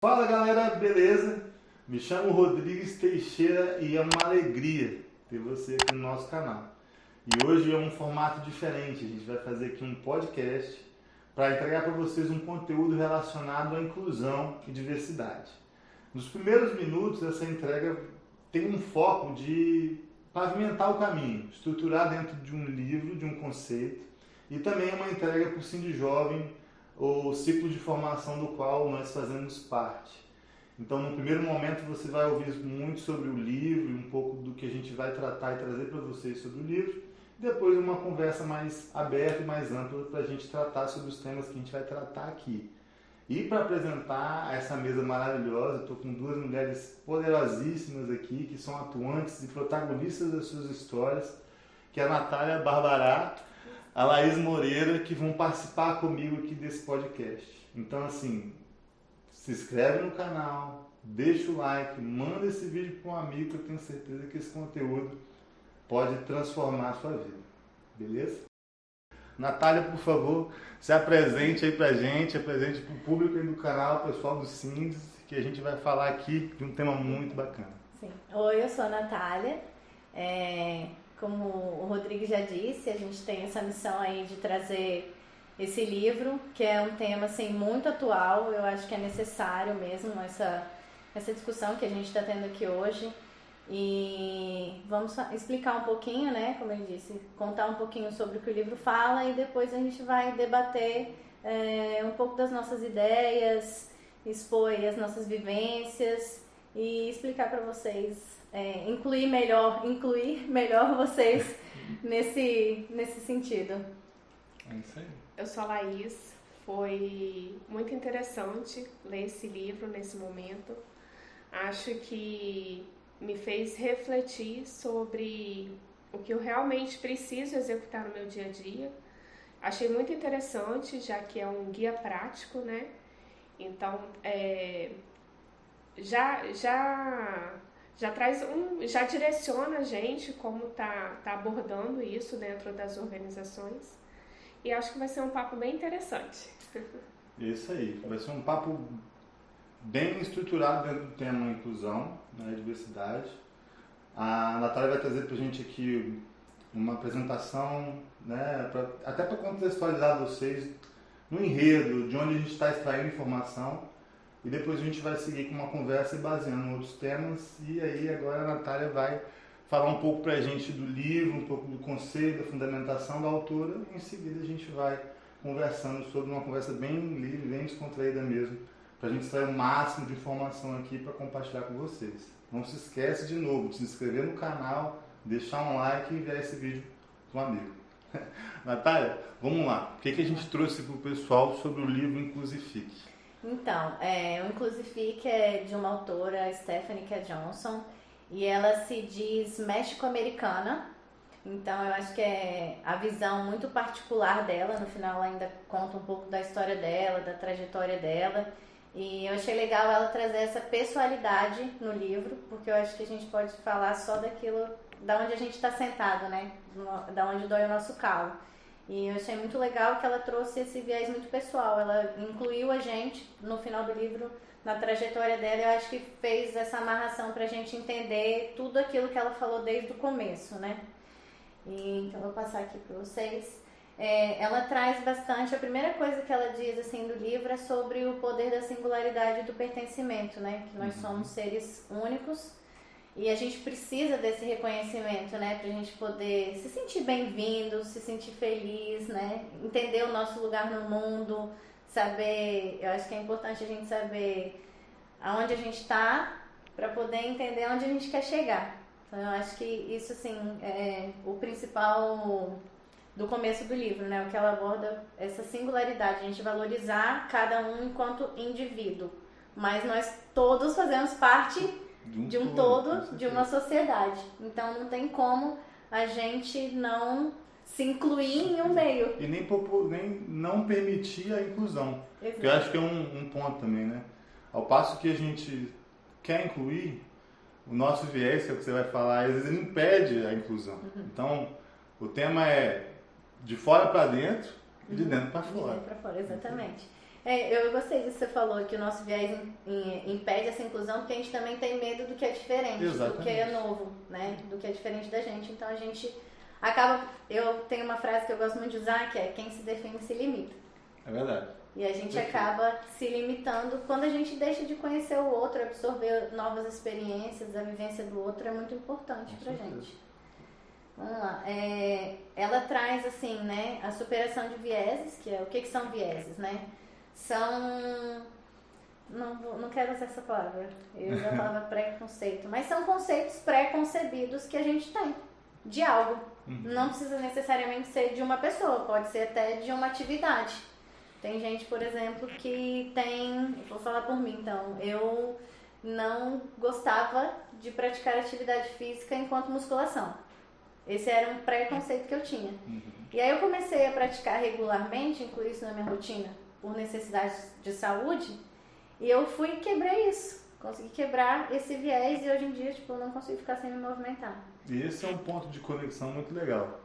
Fala galera, beleza? Me chamo Rodrigues Teixeira e é uma alegria ter você aqui no nosso canal. E hoje é um formato diferente, a gente vai fazer aqui um podcast para entregar para vocês um conteúdo relacionado à inclusão e diversidade. Nos primeiros minutos essa entrega tem um foco de pavimentar o caminho, estruturar dentro de um livro, de um conceito, e também é uma entrega para o Cindy Jovem, o ciclo de formação do qual nós fazemos parte. Então, no primeiro momento, você vai ouvir muito sobre o livro, um pouco do que a gente vai tratar e trazer para vocês sobre o livro, e depois uma conversa mais aberta e mais ampla para a gente tratar sobre os temas que a gente vai tratar aqui. E para apresentar essa mesa maravilhosa, estou com duas mulheres poderosíssimas aqui, que são atuantes e protagonistas das suas histórias, que é a Natália Barbará, a Laís Moreira, que vão participar comigo aqui desse podcast. Então, assim, se inscreve no canal, deixa o like, manda esse vídeo para um amigo, que eu tenho certeza que esse conteúdo pode transformar a sua vida. Beleza? Natália, por favor, se apresente aí pra gente, apresente pro público aí do canal, pessoal do Cindes, que a gente vai falar aqui de um tema muito bacana. Sim. Oi, eu sou a Natália. Como o Rodrigo já disse, a gente tem essa missão aí de trazer esse livro, que é um tema assim, muito atual. Eu acho que é necessário mesmo essa discussão que a gente está tendo aqui hoje. E vamos explicar um pouquinho, né, como eu disse, contar um pouquinho sobre o que o livro fala e depois a gente vai debater um pouco das nossas ideias, expor as nossas vivências e explicar para vocês, incluir melhor vocês nesse sentido. É isso aí. Eu sou a Laís, foi muito interessante ler esse livro nesse momento. Acho que me fez refletir sobre o que eu realmente preciso executar no meu dia a dia. Achei muito interessante, já que é um guia prático, né? Então, já direciona a gente como tá abordando isso dentro das organizações. E acho que vai ser um papo bem interessante. Isso aí, vai ser um papo bem estruturado dentro do tema inclusão, né, diversidade. A Natália vai trazer para a gente aqui uma apresentação, né, até para contextualizar vocês no enredo, de onde a gente está extraindo informação, e depois a gente vai seguir com uma conversa baseando em outros temas, e aí agora a Natália vai falar um pouco para a gente do livro, um pouco do conceito, da fundamentação da autora, e em seguida a gente vai conversando sobre uma conversa bem livre, bem descontraída mesmo, para a gente extrair o máximo de informação aqui para compartilhar com vocês. Não se esquece de novo de se inscrever no canal, deixar um like e enviar esse vídeo para um amigo. Natália, vamos lá. O que a gente trouxe para o pessoal sobre o livro Inclusifique? Então, o Inclusifique é de uma autora, Stephanie K. Johnson, e ela se diz México-americana. Então eu acho que é a visão muito particular dela. No final ela ainda conta um pouco da história dela, da trajetória dela. E eu achei legal ela trazer essa pessoalidade no livro, porque eu acho que a gente pode falar só daquilo, da onde a gente está sentado, né? Da onde dói o nosso calo. E eu achei muito legal que ela trouxe esse viés muito pessoal. Ela incluiu a gente no final do livro, na trajetória dela. Eu acho que fez essa amarração para a gente entender tudo aquilo que ela falou desde o começo, né? Então eu vou passar aqui para vocês. Ela traz bastante, a primeira coisa que ela diz assim do livro é sobre o poder da singularidade e do pertencimento, né? Que nós somos seres únicos e a gente precisa desse reconhecimento, né? Pra gente poder se sentir bem-vindo, se sentir feliz, né? Entender o nosso lugar no mundo, saber, eu acho que é importante a gente saber aonde a gente está para poder entender onde a gente quer chegar. Então eu acho que isso assim é o principal do começo do livro, né? O que ela aborda essa singularidade, a gente valorizar cada um enquanto indivíduo, mas nós todos fazemos parte de um todo, de uma sociedade. Então não tem como a gente não se incluir em um meio. E nem não permitir a inclusão. Exato. Que eu acho que é um ponto também, né? Ao passo que a gente quer incluir, o nosso viés, que é o que você vai falar, às vezes ele impede a inclusão. Então, o tema é de fora para dentro e de dentro para fora. De dentro para fora, exatamente. Eu gostei disso que você falou, que o nosso viés impede essa inclusão, porque a gente também tem medo do que é diferente, Exatamente. do que é novo, né? Do que é diferente da gente. Então a gente acaba... Eu tenho uma frase que eu gosto muito de usar, que é: quem se define se limita. É verdade. E a gente acaba se limitando quando a gente deixa de conhecer o outro, absorver novas experiências, a vivência do outro é muito importante pra gente. Vamos lá. Ela traz, assim, né, a superação de vieses, que é o que são vieses, né? São... Não quero usar essa palavra, eu já falava preconceito, mas são conceitos pré-concebidos que a gente tem de algo. Não precisa necessariamente ser de uma pessoa, pode ser até de uma atividade. Tem gente, por exemplo, que tem... Vou falar por mim, então. Eu não gostava de praticar atividade física enquanto musculação. Esse era um preconceito que eu tinha. E aí eu comecei a praticar regularmente, incluir isso na minha rotina, por necessidades de saúde. E eu fui e quebrei isso. Consegui quebrar esse viés e hoje em dia, tipo, eu não consigo ficar sem me movimentar. E esse é um ponto de conexão muito legal.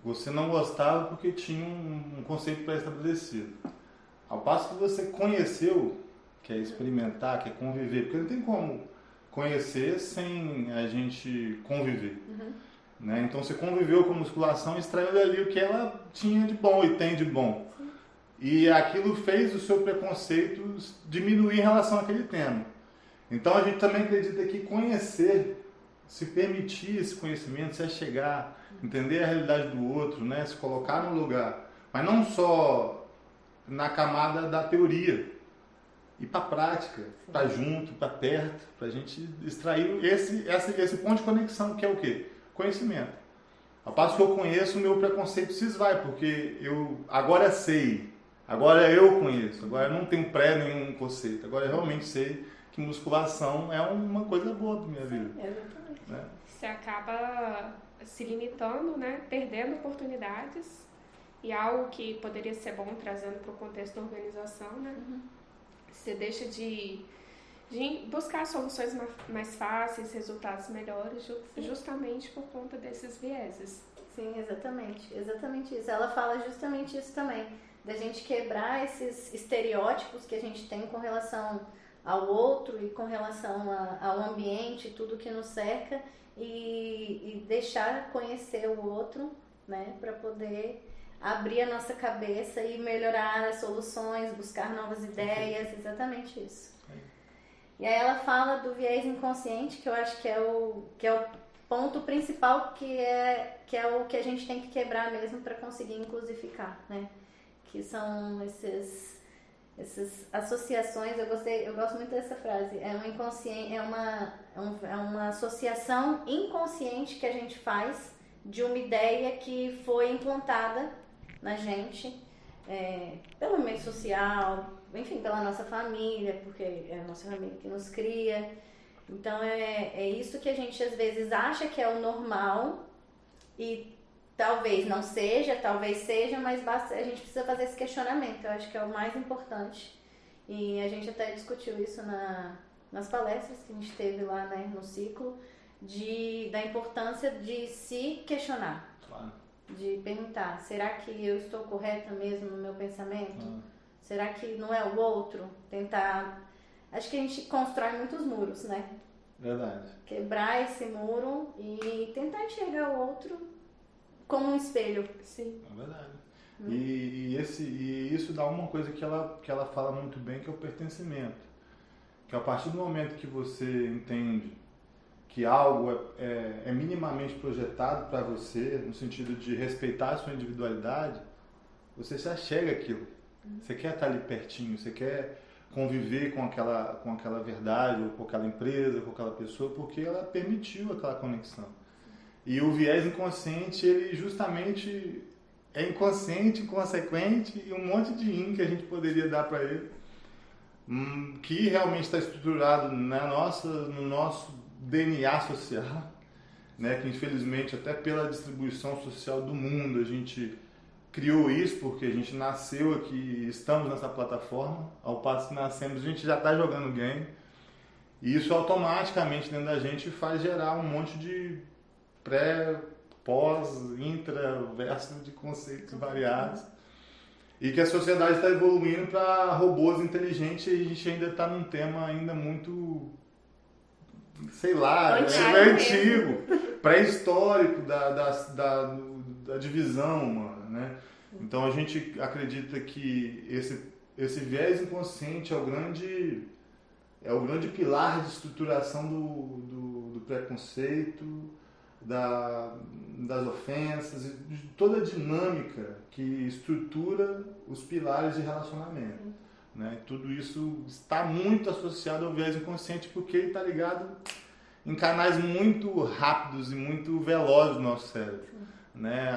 Você não gostava porque tinha um conceito pré-estabelecido. Ao passo que você conheceu, quer experimentar, quer conviver, porque não tem como conhecer sem a gente conviver. Né? Então você conviveu com a musculação e extraiu dali o que ela tinha de bom e tem de bom. E aquilo fez o seu preconceito diminuir em relação àquele tema. Então a gente também acredita que conhecer, se permitir esse conhecimento, se achegar, entender a realidade do outro, né? Se colocar no lugar, mas não só na camada da teoria, ir para a prática, para junto, para perto, para a gente extrair esse ponto de conexão, que é o quê? Conhecimento. Ao passo que eu conheço, o meu preconceito se esvai, porque eu agora sei, agora eu conheço, agora eu não tenho nenhum conceito, agora eu realmente sei que musculação é uma coisa boa da minha vida. Exatamente. Né? Você acaba se limitando, né? Perdendo oportunidades, e algo que poderia ser bom trazendo para o contexto da organização, né? Você deixa de buscar soluções mais fáceis, resultados melhores, justamente por conta desses vieses. Sim, exatamente. Exatamente isso. Ela fala justamente isso também, da gente quebrar esses estereótipos que a gente tem com relação ao outro e com relação ao ambiente, tudo que nos cerca, e deixar conhecer o outro, né, para poder abrir a nossa cabeça e melhorar as soluções, buscar novas ideias, exatamente isso. E aí ela fala do viés inconsciente, que eu acho que é o ponto principal, que é o que a gente tem que quebrar mesmo para conseguir inclusificar, né? Que são essas associações. Eu gosto muito dessa frase. É uma associação inconsciente que a gente faz de uma ideia que foi implantada na gente, pelo meio social, enfim, pela nossa família, porque é a nossa família que nos cria. Então é isso que a gente às vezes acha que é o normal e talvez não seja, talvez seja, mas a gente precisa fazer esse questionamento. Eu acho que é o mais importante. E a gente até discutiu isso nas palestras que a gente teve lá, né, no ciclo, da importância de se questionar. Claro. De perguntar, será que eu estou correta mesmo no meu pensamento? Será que não é o outro? Tentar... Acho que a gente constrói muitos muros, né? Verdade. Quebrar esse muro e tentar enxergar o outro como um espelho. Sim. É verdade. E isso dá uma coisa que ela fala muito bem, que é o pertencimento. Que a partir do momento que você entende que algo é minimamente projetado para você, no sentido de respeitar a sua individualidade, você se achega aquilo. Você quer estar ali pertinho, você quer conviver com aquela verdade, ou com aquela empresa, com aquela pessoa, porque ela permitiu aquela conexão. E o viés inconsciente, ele justamente é inconsciente, inconsequente, e um monte de que a gente poderia dar para ele, que realmente está estruturado no nosso DNA social, né? Que infelizmente até pela distribuição social do mundo a gente criou isso, porque a gente nasceu aqui, estamos nessa plataforma, ao passo que nascemos a gente já está jogando game, e isso automaticamente dentro da gente faz gerar um monte de pré, pós, intra, verso de conceitos variados. E que a sociedade está evoluindo para robôs inteligentes e a gente ainda está num tema ainda muito, sei lá, antigo, pré-histórico da divisão humana, né? Então a gente acredita que esse viés inconsciente é o grande pilar de estruturação do preconceito, das ofensas, de toda a dinâmica que estrutura os pilares de relacionamento. Né? Tudo isso está muito associado ao viés inconsciente porque ele está ligado em canais muito rápidos e muito velozes do nosso cérebro. Né?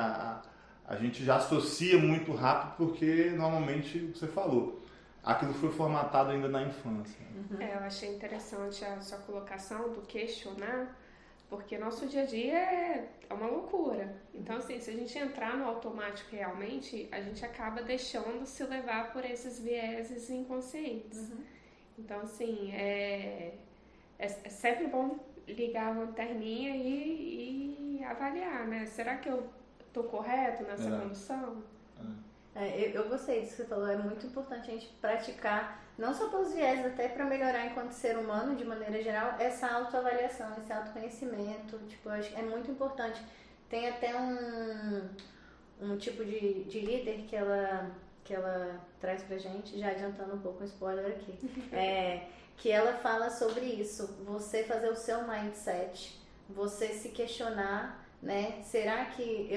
A gente já associa muito rápido porque, normalmente, o que você falou, aquilo foi formatado ainda na infância. Eu achei interessante a sua colocação do questionar, porque nosso dia a dia é uma loucura. Então, assim, se a gente entrar no automático realmente, a gente acaba deixando se levar por esses vieses inconscientes. Então, assim, é sempre bom ligar a lanterninha e avaliar, né? Será que eu estou correto nessa condução? Eu gostei disso que você falou. É muito importante a gente praticar, não só pelos viés, até para melhorar enquanto ser humano, de maneira geral, essa autoavaliação, esse autoconhecimento. Tipo, eu acho que é muito importante. Tem até um tipo de líder que ela traz pra gente, já adiantando um pouco o spoiler aqui, que ela fala sobre isso, você fazer o seu mindset, você se questionar, né? Será que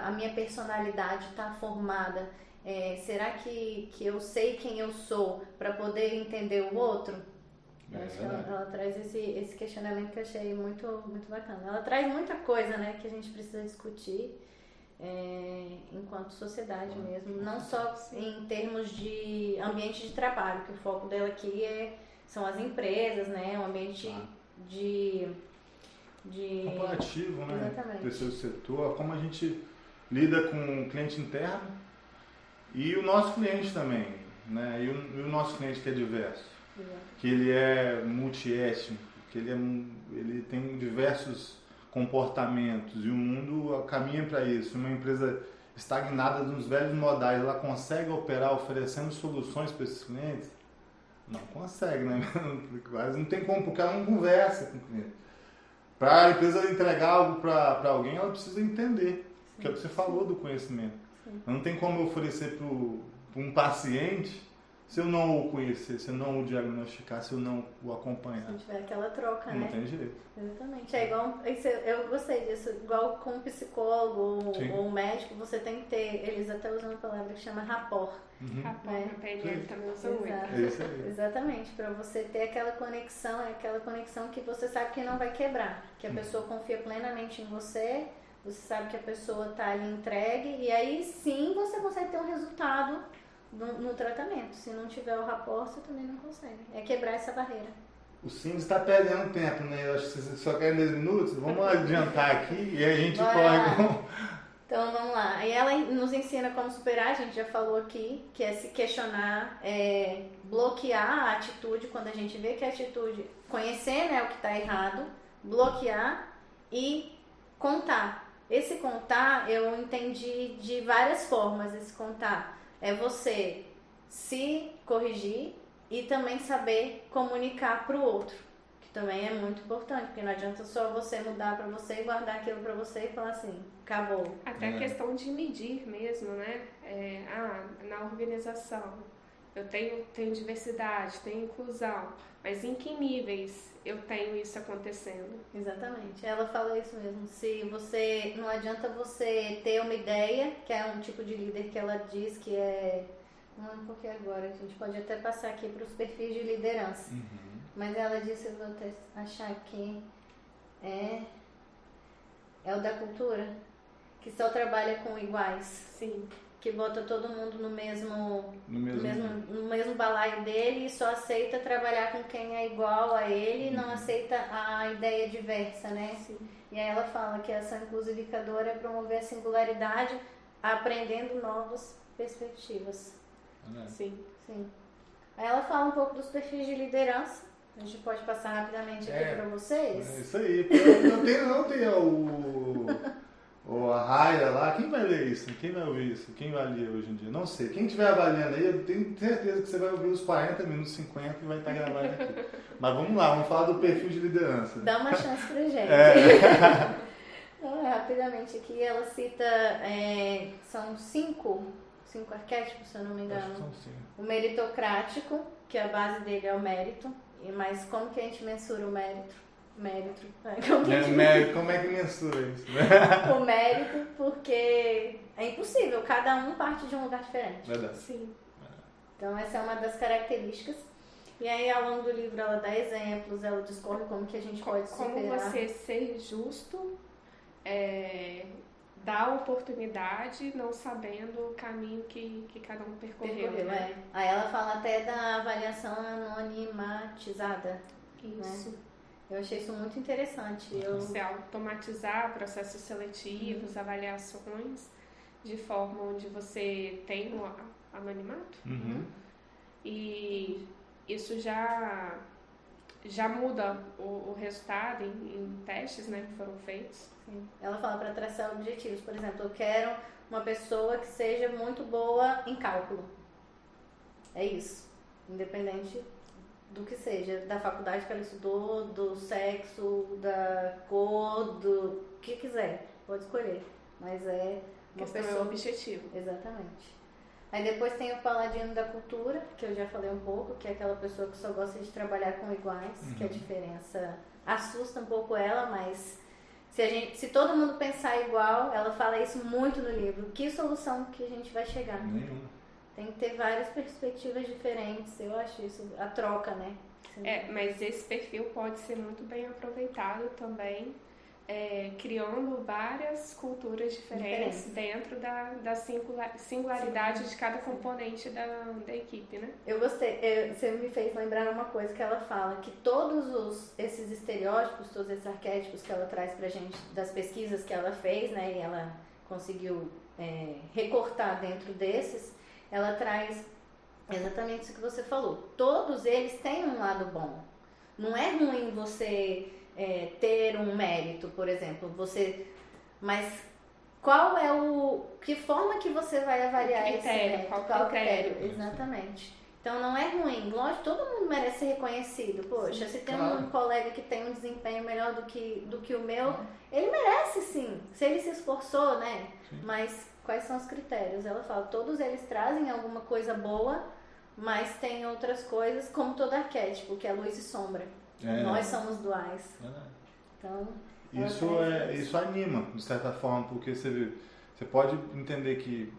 a minha personalidade está formada? Será que eu sei quem eu sou para poder entender o outro? Eu acho que ela traz esse questionamento que eu achei muito, muito bacana. Ela traz muita coisa, né, que a gente precisa discutir enquanto sociedade mesmo. Não só em termos de ambiente de trabalho, que o foco dela aqui são as empresas, né? Um ambiente de corporativo, né? Exatamente. Terceiro setor, como a gente lida com o cliente interno e o nosso cliente também, né? E o nosso cliente que é diverso, que ele é multiétnico, que ele tem diversos comportamentos e o mundo caminha para isso. Uma empresa estagnada nos velhos modais, ela consegue operar oferecendo soluções para esses clientes? Não consegue, né? Quase não tem como, porque ela não conversa com o cliente. Para a empresa entregar algo para alguém, ela precisa entender, que é o que você falou do conhecimento. Não tem como eu oferecer para um paciente se eu não o conhecer, se eu não o diagnosticar, se eu não o acompanhar. Se não tiver aquela troca, não né? Não tem jeito. Exatamente. É igual, eu gostei disso, igual com um psicólogo ou um médico, você tem que ter, eles até usam uma palavra que chama rapport. Rapport, na PNL também usa muito. É isso aí. Exatamente, para você ter aquela conexão que você sabe que não vai quebrar, que a pessoa confia plenamente em você, você sabe que a pessoa está ali entregue, e aí sim você consegue ter um resultado no tratamento. Se não tiver o rapport, você também não consegue. É quebrar essa barreira. O Cine está perdendo tempo, né? Eu acho que você só quer 10 minutos. Vamos adiantar aqui e a gente corre. Então vamos lá. Aí ela nos ensina como superar, a gente já falou aqui, que é se questionar, bloquear a atitude quando a gente vê que a atitude, conhecer, né, o que está errado, bloquear e contar. Esse contar eu entendi de várias formas. Esse contar é você se corrigir e também saber comunicar para o outro, que também é muito importante, porque não adianta só você mudar para você e guardar aquilo para você e falar assim, acabou. Até a questão de medir mesmo, né? Na organização eu tenho diversidade, tenho inclusão, mas em que níveis eu tenho isso acontecando? Exatamente, ela fala isso mesmo. Se você, não adianta você ter uma ideia, que é um tipo de líder que ela diz que é, não, porque agora a gente pode até passar aqui para os perfis de liderança, mas ela disse, eu vou até achar aqui, é o da cultura, que só trabalha com iguais. Sim. Que bota todo mundo no mesmo balaio dele e só aceita trabalhar com quem é igual a ele, não aceita a ideia diversa, né? Sim. E aí ela fala que a ação inclusificadora é promover a singularidade, aprendendo novas perspectivas. Sim. Sim. Aí ela fala um pouco dos perfis de liderança. A gente pode passar rapidamente aqui para vocês. É isso aí. Não tem ou a Raia lá, quem vai ler isso? Quem vai ouvir isso? Quem vai ler hoje em dia? Não sei. Quem estiver avaliando aí, eu tenho certeza que você vai ouvir os 40 minutos, 50 e vai estar gravado aqui. Mas vamos lá, vamos falar do perfil de liderança. Dá uma chance pra gente. Então, rapidamente aqui, ela cita, são cinco arquétipos, se eu não me engano. Acho que são 5. O meritocrático, que a base dele é o mérito. Mas como que a gente mensura o mérito? Como é que mensura isso? O mérito, porque é impossível, cada um parte de um lugar diferente. Verdade. Sim. Então essa é uma das características. E aí ao longo do livro ela dá exemplos, ela discorre como que a gente pode superar. Como você ser justo, dar oportunidade, não sabendo o caminho que cada um percorreu. Né? Aí ela fala até da avaliação anonimatizada. Isso. Né? Eu achei isso muito interessante. Você automatizar processos seletivos, avaliações, de forma onde você tem um anonimato. E isso já muda o resultado em testes, né, que foram feitos. Sim. Ela fala para traçar objetivos. Por exemplo, eu quero uma pessoa que seja muito boa em cálculo. É isso. Independente do que seja, da faculdade que ela estudou, do sexo, da cor, do que quiser, pode escolher, mas é uma pessoa... é o objetivo. Exatamente. Aí depois tem o paladino da cultura, que eu já falei um pouco, que é aquela pessoa que só gosta de trabalhar com iguais, que a diferença assusta um pouco ela, mas se todo mundo pensar igual, ela fala isso muito no livro, que solução que a gente vai chegar? Nenhuma. Tem que ter várias perspectivas diferentes, eu acho isso, a troca, né? Mas esse perfil pode ser muito bem aproveitado também, criando várias culturas diferentes dentro da singularidade de cada componente da equipe, né? Eu gostei, você me fez lembrar uma coisa que ela fala, que todos esses estereótipos, todos esses arquétipos que ela traz pra gente, das pesquisas que ela fez, né, e ela conseguiu recortar dentro desses, ela traz exatamente isso que você falou. Todos eles têm um lado bom. Não é ruim você ter um mérito, por exemplo. Mas qual é que forma que você vai avaliar esse mérito? Qual critério? Exatamente. Então não é ruim. Lógico, todo mundo merece ser reconhecido. Poxa, se tem um colega que tem um desempenho melhor do que o meu, ele merece sim. Se ele se esforçou, né? Sim. Mas quais são os critérios? Ela fala, todos eles trazem alguma coisa boa, mas tem outras coisas, como todo arquétipo, que é luz e sombra. Nós somos duais. Então, isso anima, de certa forma, porque você pode entender que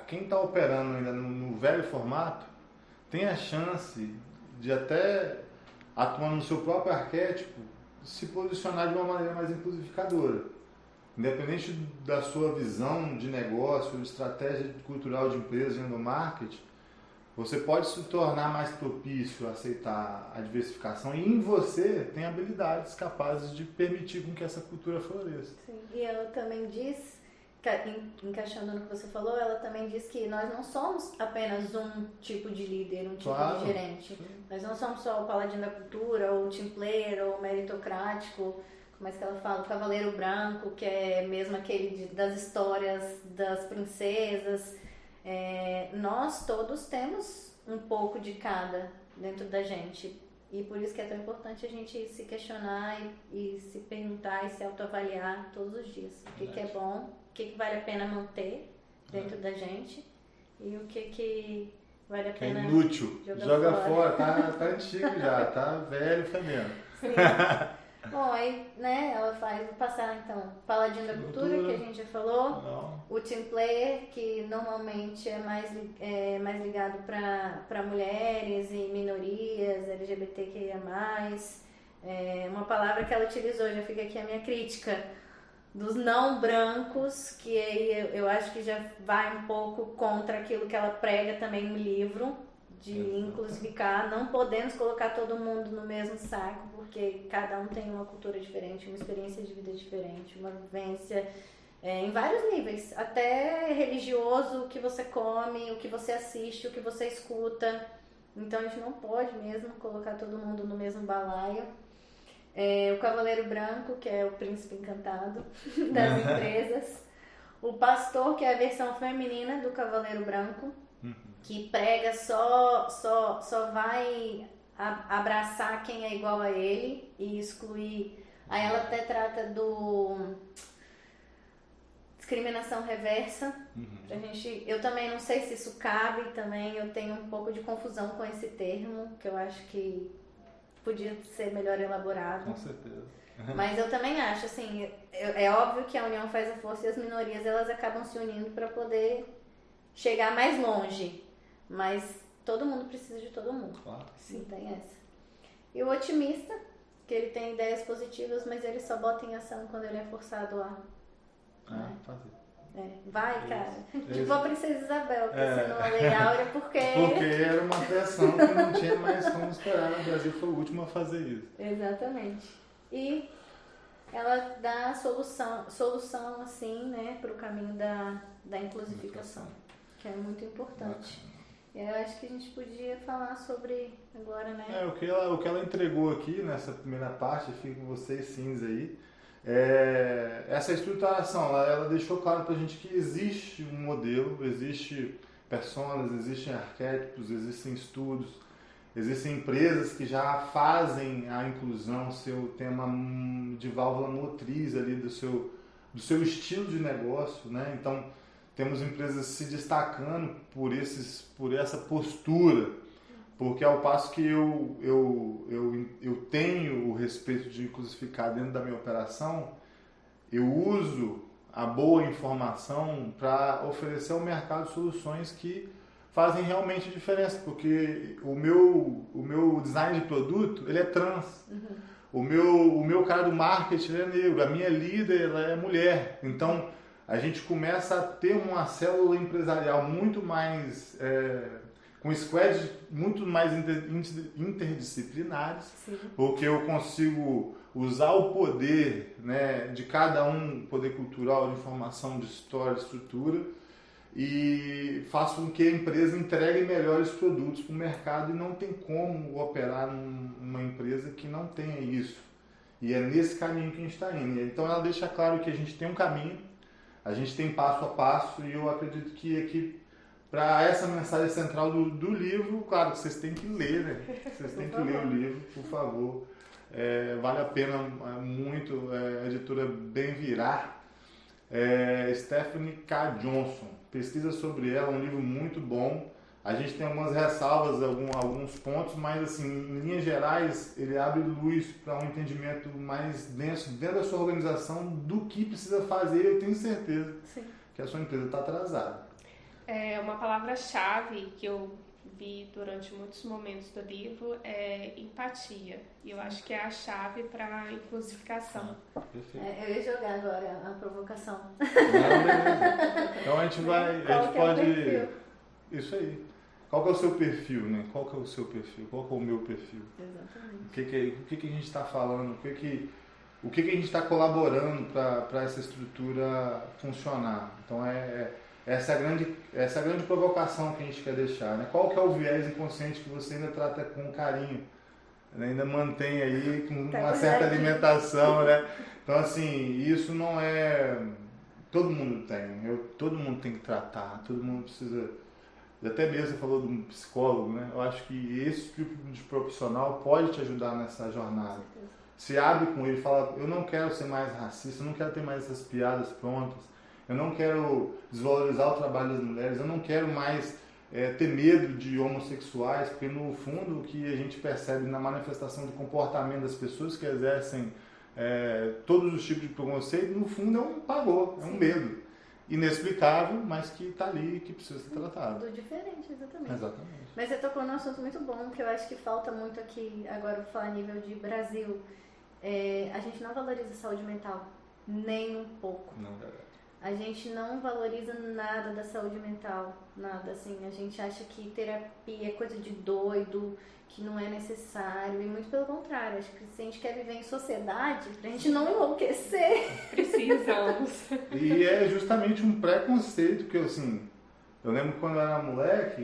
quem está operando ainda no velho formato tem a chance de até, atuando no seu próprio arquétipo, se posicionar de uma maneira mais inclusificadora. Independente da sua visão de negócio, de estratégia cultural de empresa e do marketing, você pode se tornar mais propício a aceitar a diversificação e em você tem habilidades capazes de permitir com que essa cultura floresça. Sim, e ela também diz, encaixando no que você falou, ela também diz que nós não somos apenas um tipo de líder, um tipo de gerente. Sim. Nós não somos só o paladino da cultura, ou o team player, ou o meritocrático, como é que ela fala? O cavaleiro branco, que é mesmo aquele das histórias das princesas. Nós todos temos um pouco de cada dentro da gente. E por isso que é tão importante a gente se questionar e se perguntar e se autoavaliar todos os dias. O que é bom, o que vale a pena manter dentro da gente e o que vale a pena inútil. Joga fora. Tá antigo já, tá velho fedendo. Sim. Bom, aí, né, ela faz passar, então, o paladino da cultura, que a gente já falou, o team player, que normalmente é mais ligado para mulheres e minorias, LGBTQIA+, uma palavra que ela utilizou, já fica aqui a minha crítica, dos não brancos, que aí eu acho que já vai um pouco contra aquilo que ela prega também no livro, de inclusificar, não podemos colocar todo mundo no mesmo saco, porque cada um tem uma cultura diferente, uma experiência de vida diferente, uma vivência em vários níveis, até religioso, o que você come, o que você assiste, o que você escuta. Então a gente não pode mesmo colocar todo mundo no mesmo balaio. O Cavaleiro Branco, que é o príncipe encantado das empresas. O Pastor, que é a versão feminina do Cavaleiro Branco, que prega só vai abraçar quem é igual a ele e excluir. Aí ela até trata do discriminação reversa. Eu também não sei se isso cabe, também eu tenho um pouco de confusão com esse termo, que eu acho que podia ser melhor elaborado. Com certeza. Mas eu também acho, assim, é óbvio que a união faz a força e as minorias elas acabam se unindo para poder chegar mais longe. Mas todo mundo precisa de todo mundo. Claro. Sim, tem essa. E o otimista, que ele tem ideias positivas, mas ele só bota em ação quando ele é forçado a... fazer. Vai, cara. Isso. Tipo a Princesa Isabel, que assinou a Lei Áurea porque era uma pressão que não tinha mais como esperar. O Brasil foi o último a fazer isso. Exatamente. E ela dá solução assim, né, para o caminho da inclusificação, que é muito importante. E eu acho que a gente podia falar sobre agora, né? O que ela entregou aqui nessa primeira parte, fica com vocês cinza aí, essa estruturação, ela deixou claro pra gente que existe um modelo, existe personas, existem arquétipos, existem estudos, existem empresas que já fazem a inclusão seu tema de válvula motriz ali do seu estilo de negócio, né? Então, temos empresas se destacando por essa postura, porque ao passo que eu tenho o respeito de inclusificar dentro da minha operação, eu uso a boa informação para oferecer ao mercado soluções que fazem realmente diferença, porque o meu design de produto, ele é trans. O meu cara do marketing, ele é negro, a minha líder, ela é mulher. Então, a gente começa a ter uma célula empresarial muito mais, com squads muito mais interdisciplinares, Sim. Porque eu consigo usar o poder, né, de cada um, poder cultural, de informação, de história, de estrutura, e faço com que a empresa entregue melhores produtos para o mercado, e não tem como operar numa empresa que não tenha isso. E é nesse caminho que a gente está indo. Então ela deixa claro que a gente tem um caminho, a gente tem passo a passo, e eu acredito que aqui, para essa mensagem central do livro, claro que vocês têm que ler, né? Vocês têm que ler o livro, por favor. Vale a pena muito, a editora Bem Virar. Stephanie K. Johnson, pesquisa sobre ela, um livro muito bom. A gente tem algumas ressalvas, alguns pontos, mas assim, em linhas gerais, ele abre luz para um entendimento mais denso dentro da sua organização do que precisa fazer. Eu tenho certeza Sim. que a sua empresa está atrasada. Uma palavra-chave que eu vi durante muitos momentos do livro é empatia. E eu acho que é a chave para a inclusificação. Perfeito. Eu ia jogar agora a provocação. Então a gente pode... Isso aí. Qual que é o seu perfil, né? Qual que é o seu perfil? Qual que é o meu perfil? Exatamente. O que a gente está falando? O que a gente está colaborando para essa estrutura funcionar? Então essa é a grande provocação que a gente quer deixar, né? Qual que é o viés inconsciente que você ainda trata com carinho, né? Ainda mantém aí com uma certa alimentação, né? Então assim, isso não é... Todo mundo tem, todo mundo tem que tratar, todo mundo precisa... Até mesmo você falou de um psicólogo, né? Eu acho que esse tipo de profissional pode te ajudar nessa jornada. Se abre com ele, fala, eu não quero ser mais racista, eu não quero ter mais essas piadas prontas, eu não quero desvalorizar o trabalho das mulheres, eu não quero mais ter medo de homossexuais, porque no fundo o que a gente percebe na manifestação de comportamento das pessoas que exercem todos os tipos de preconceito, no fundo é um pavor, é um medo. Inexplicável, mas que está ali e que precisa ser tratado. Tudo diferente, exatamente. Exatamente. Mas você tocou num assunto muito bom, que eu acho que falta muito aqui, agora vou falar a nível de Brasil. A gente não valoriza a saúde mental, nem um pouco. Não, verdade. A gente não valoriza nada da saúde mental, nada assim. A gente acha que terapia é coisa de doido, que não é necessário, e muito pelo contrário. Acho que se a gente quer viver em sociedade, pra gente não enlouquecer, precisamos. E é justamente um preconceito que eu lembro quando eu era moleque,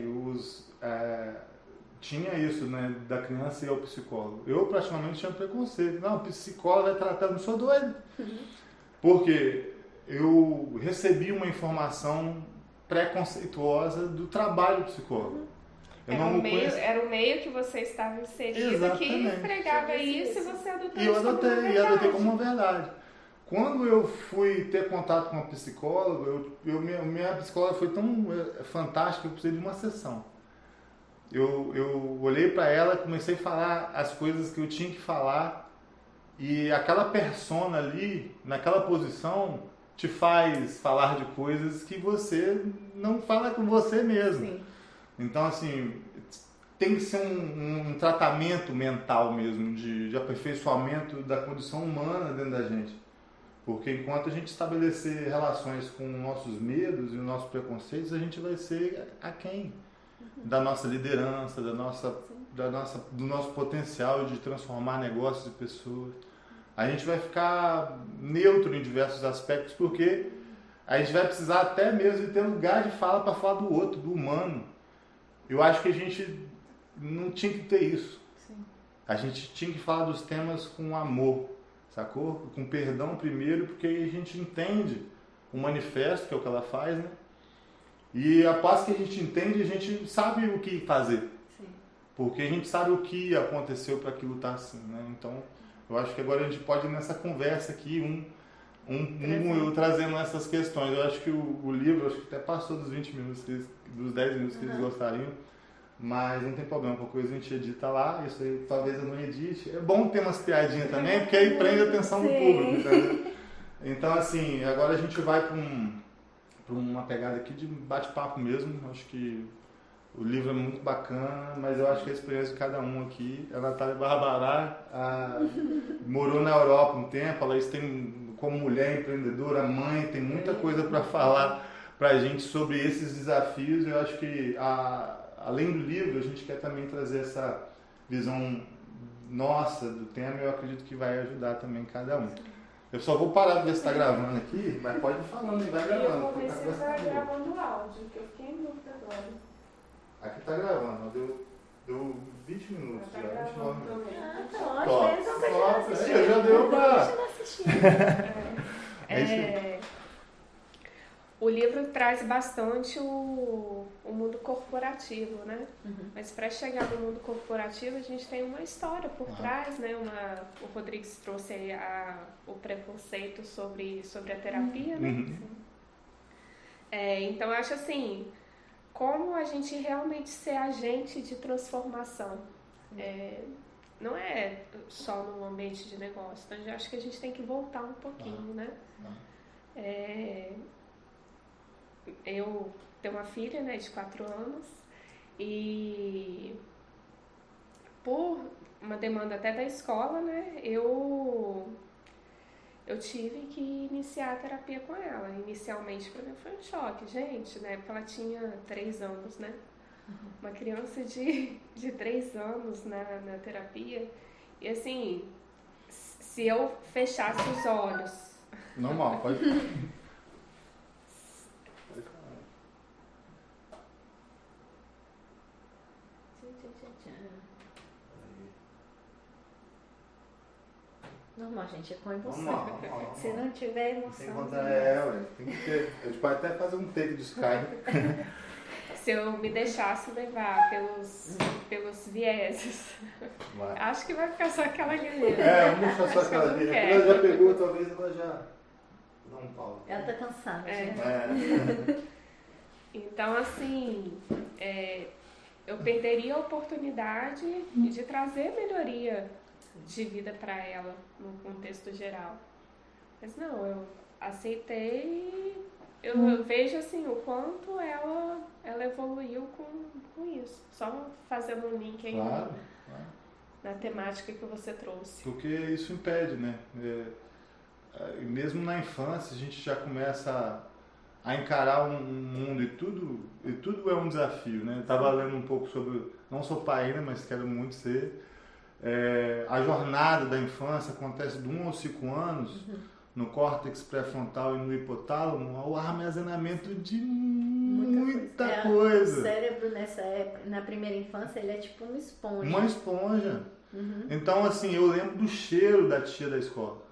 tinha isso, né, da criança ir ao psicólogo. Eu praticamente tinha preconceito. Não, o psicólogo vai tratar, não sou doido. Porque eu recebi uma informação preconceituosa do trabalho do psicólogo. Era o meio que você estava inserido. Exatamente. Que pregava isso e você adotou e eu adotei como uma verdade. Quando eu fui ter contato com uma psicóloga, minha psicóloga foi tão fantástica que eu precisei de uma sessão. Eu olhei para ela, comecei a falar as coisas que eu tinha que falar, e aquela persona ali, naquela posição, te faz falar de coisas que você não fala com você mesmo. Sim. Então, assim, tem que ser um tratamento mental mesmo, de aperfeiçoamento da condição humana dentro da gente. Porque enquanto a gente estabelecer relações com nossos medos e nossos preconceitos, a gente vai ser aquém da nossa liderança, do nosso potencial de transformar negócios e pessoas. A gente vai ficar neutro em diversos aspectos, porque a gente vai precisar até mesmo de ter lugar de fala para falar do outro, do humano. Eu acho que a gente não tinha que ter isso. Sim. A gente tinha que falar dos temas com amor, sacou? Com perdão primeiro, porque aí a gente entende o manifesto, que é o que ela faz, né? E após que a gente entende, a gente sabe o que fazer. Sim. Porque a gente sabe o que aconteceu para aquilo estar assim, né? Então, eu acho que agora a gente pode ir nessa conversa aqui, eu trazendo essas questões. Eu acho que o livro, acho que até passou dos 20 minutos, dos 10 minutos que eles gostariam, mas não tem problema, qualquer coisa a gente edita lá, isso aí talvez eu não edite. É bom ter umas piadinhas também, porque aí prende a atenção do público, entendeu? Então, assim, agora a gente vai para uma pegada aqui de bate-papo mesmo. Acho que o livro é muito bacana, mas eu acho que a experiência de cada um aqui. A Natália Barbará morou na Europa um tempo, ela tem, como mulher empreendedora, mãe, tem muita coisa para falar para a gente sobre esses desafios. Eu acho que, além do livro, a gente quer também trazer essa visão nossa do tema. Eu acredito que vai ajudar também cada um. Eu só vou parar de ver se está gravando aqui, mas pode ir falando e vai gravando. Eu vou ver se está gravando o áudio, porque eu fiquei em dúvida agora. Aqui está gravando, deu 20 minutos Tá já, 29 minutos. Tá ótimo, eles vão continuar assistindo. Já deu para... Continua assistindo. É isso aí. O livro traz bastante o mundo corporativo, né? Mas para chegar no mundo corporativo, a gente tem uma história por trás, né? O Rodrigues trouxe aí o preconceito sobre a terapia, né? Então, eu acho assim, como a gente realmente ser agente de transformação. Não é só no ambiente de negócio. Então, eu acho que a gente tem que voltar um pouquinho, né? Eu tenho uma filha, né, de 4 anos, e por uma demanda até da escola, né, eu tive que iniciar a terapia com ela. Inicialmente para mim foi um choque, gente, né, porque ela tinha 3 anos, né, uma criança de 3 anos na terapia, e assim, se eu fechasse os olhos... Normal, pode... Normal, gente, é com emoção. Normal. Se não tiver emoção... Tem que contar, tem que ter. A gente pode até fazer um take de Skype. Se eu me deixasse levar pelos vieses, acho que vai ficar só aquela linha. Vamos deixar só aquela linha. Ela já pegou, talvez ela já... Dá um pau. Ela tá cansada, gente. Então, assim, eu perderia a oportunidade de trazer melhoria de vida para ela no contexto geral. Mas não, eu aceitei e eu vejo assim o quanto ela evoluiu com isso. Só fazendo um link aí na temática que você trouxe. Porque isso impede, né? Mesmo na infância a gente já começa a encarar um mundo e tudo é um desafio, né? Eu estava lendo um pouco sobre, não sou pai ainda, mas quero muito ser. A jornada da infância acontece de 1 aos 5 anos, no córtex pré-frontal e no hipotálamo, o armazenamento de muita coisa. O cérebro cérebro nessa época, na primeira infância, ele é tipo uma esponja. Uma esponja. Então, assim, eu lembro do cheiro da tia da escola.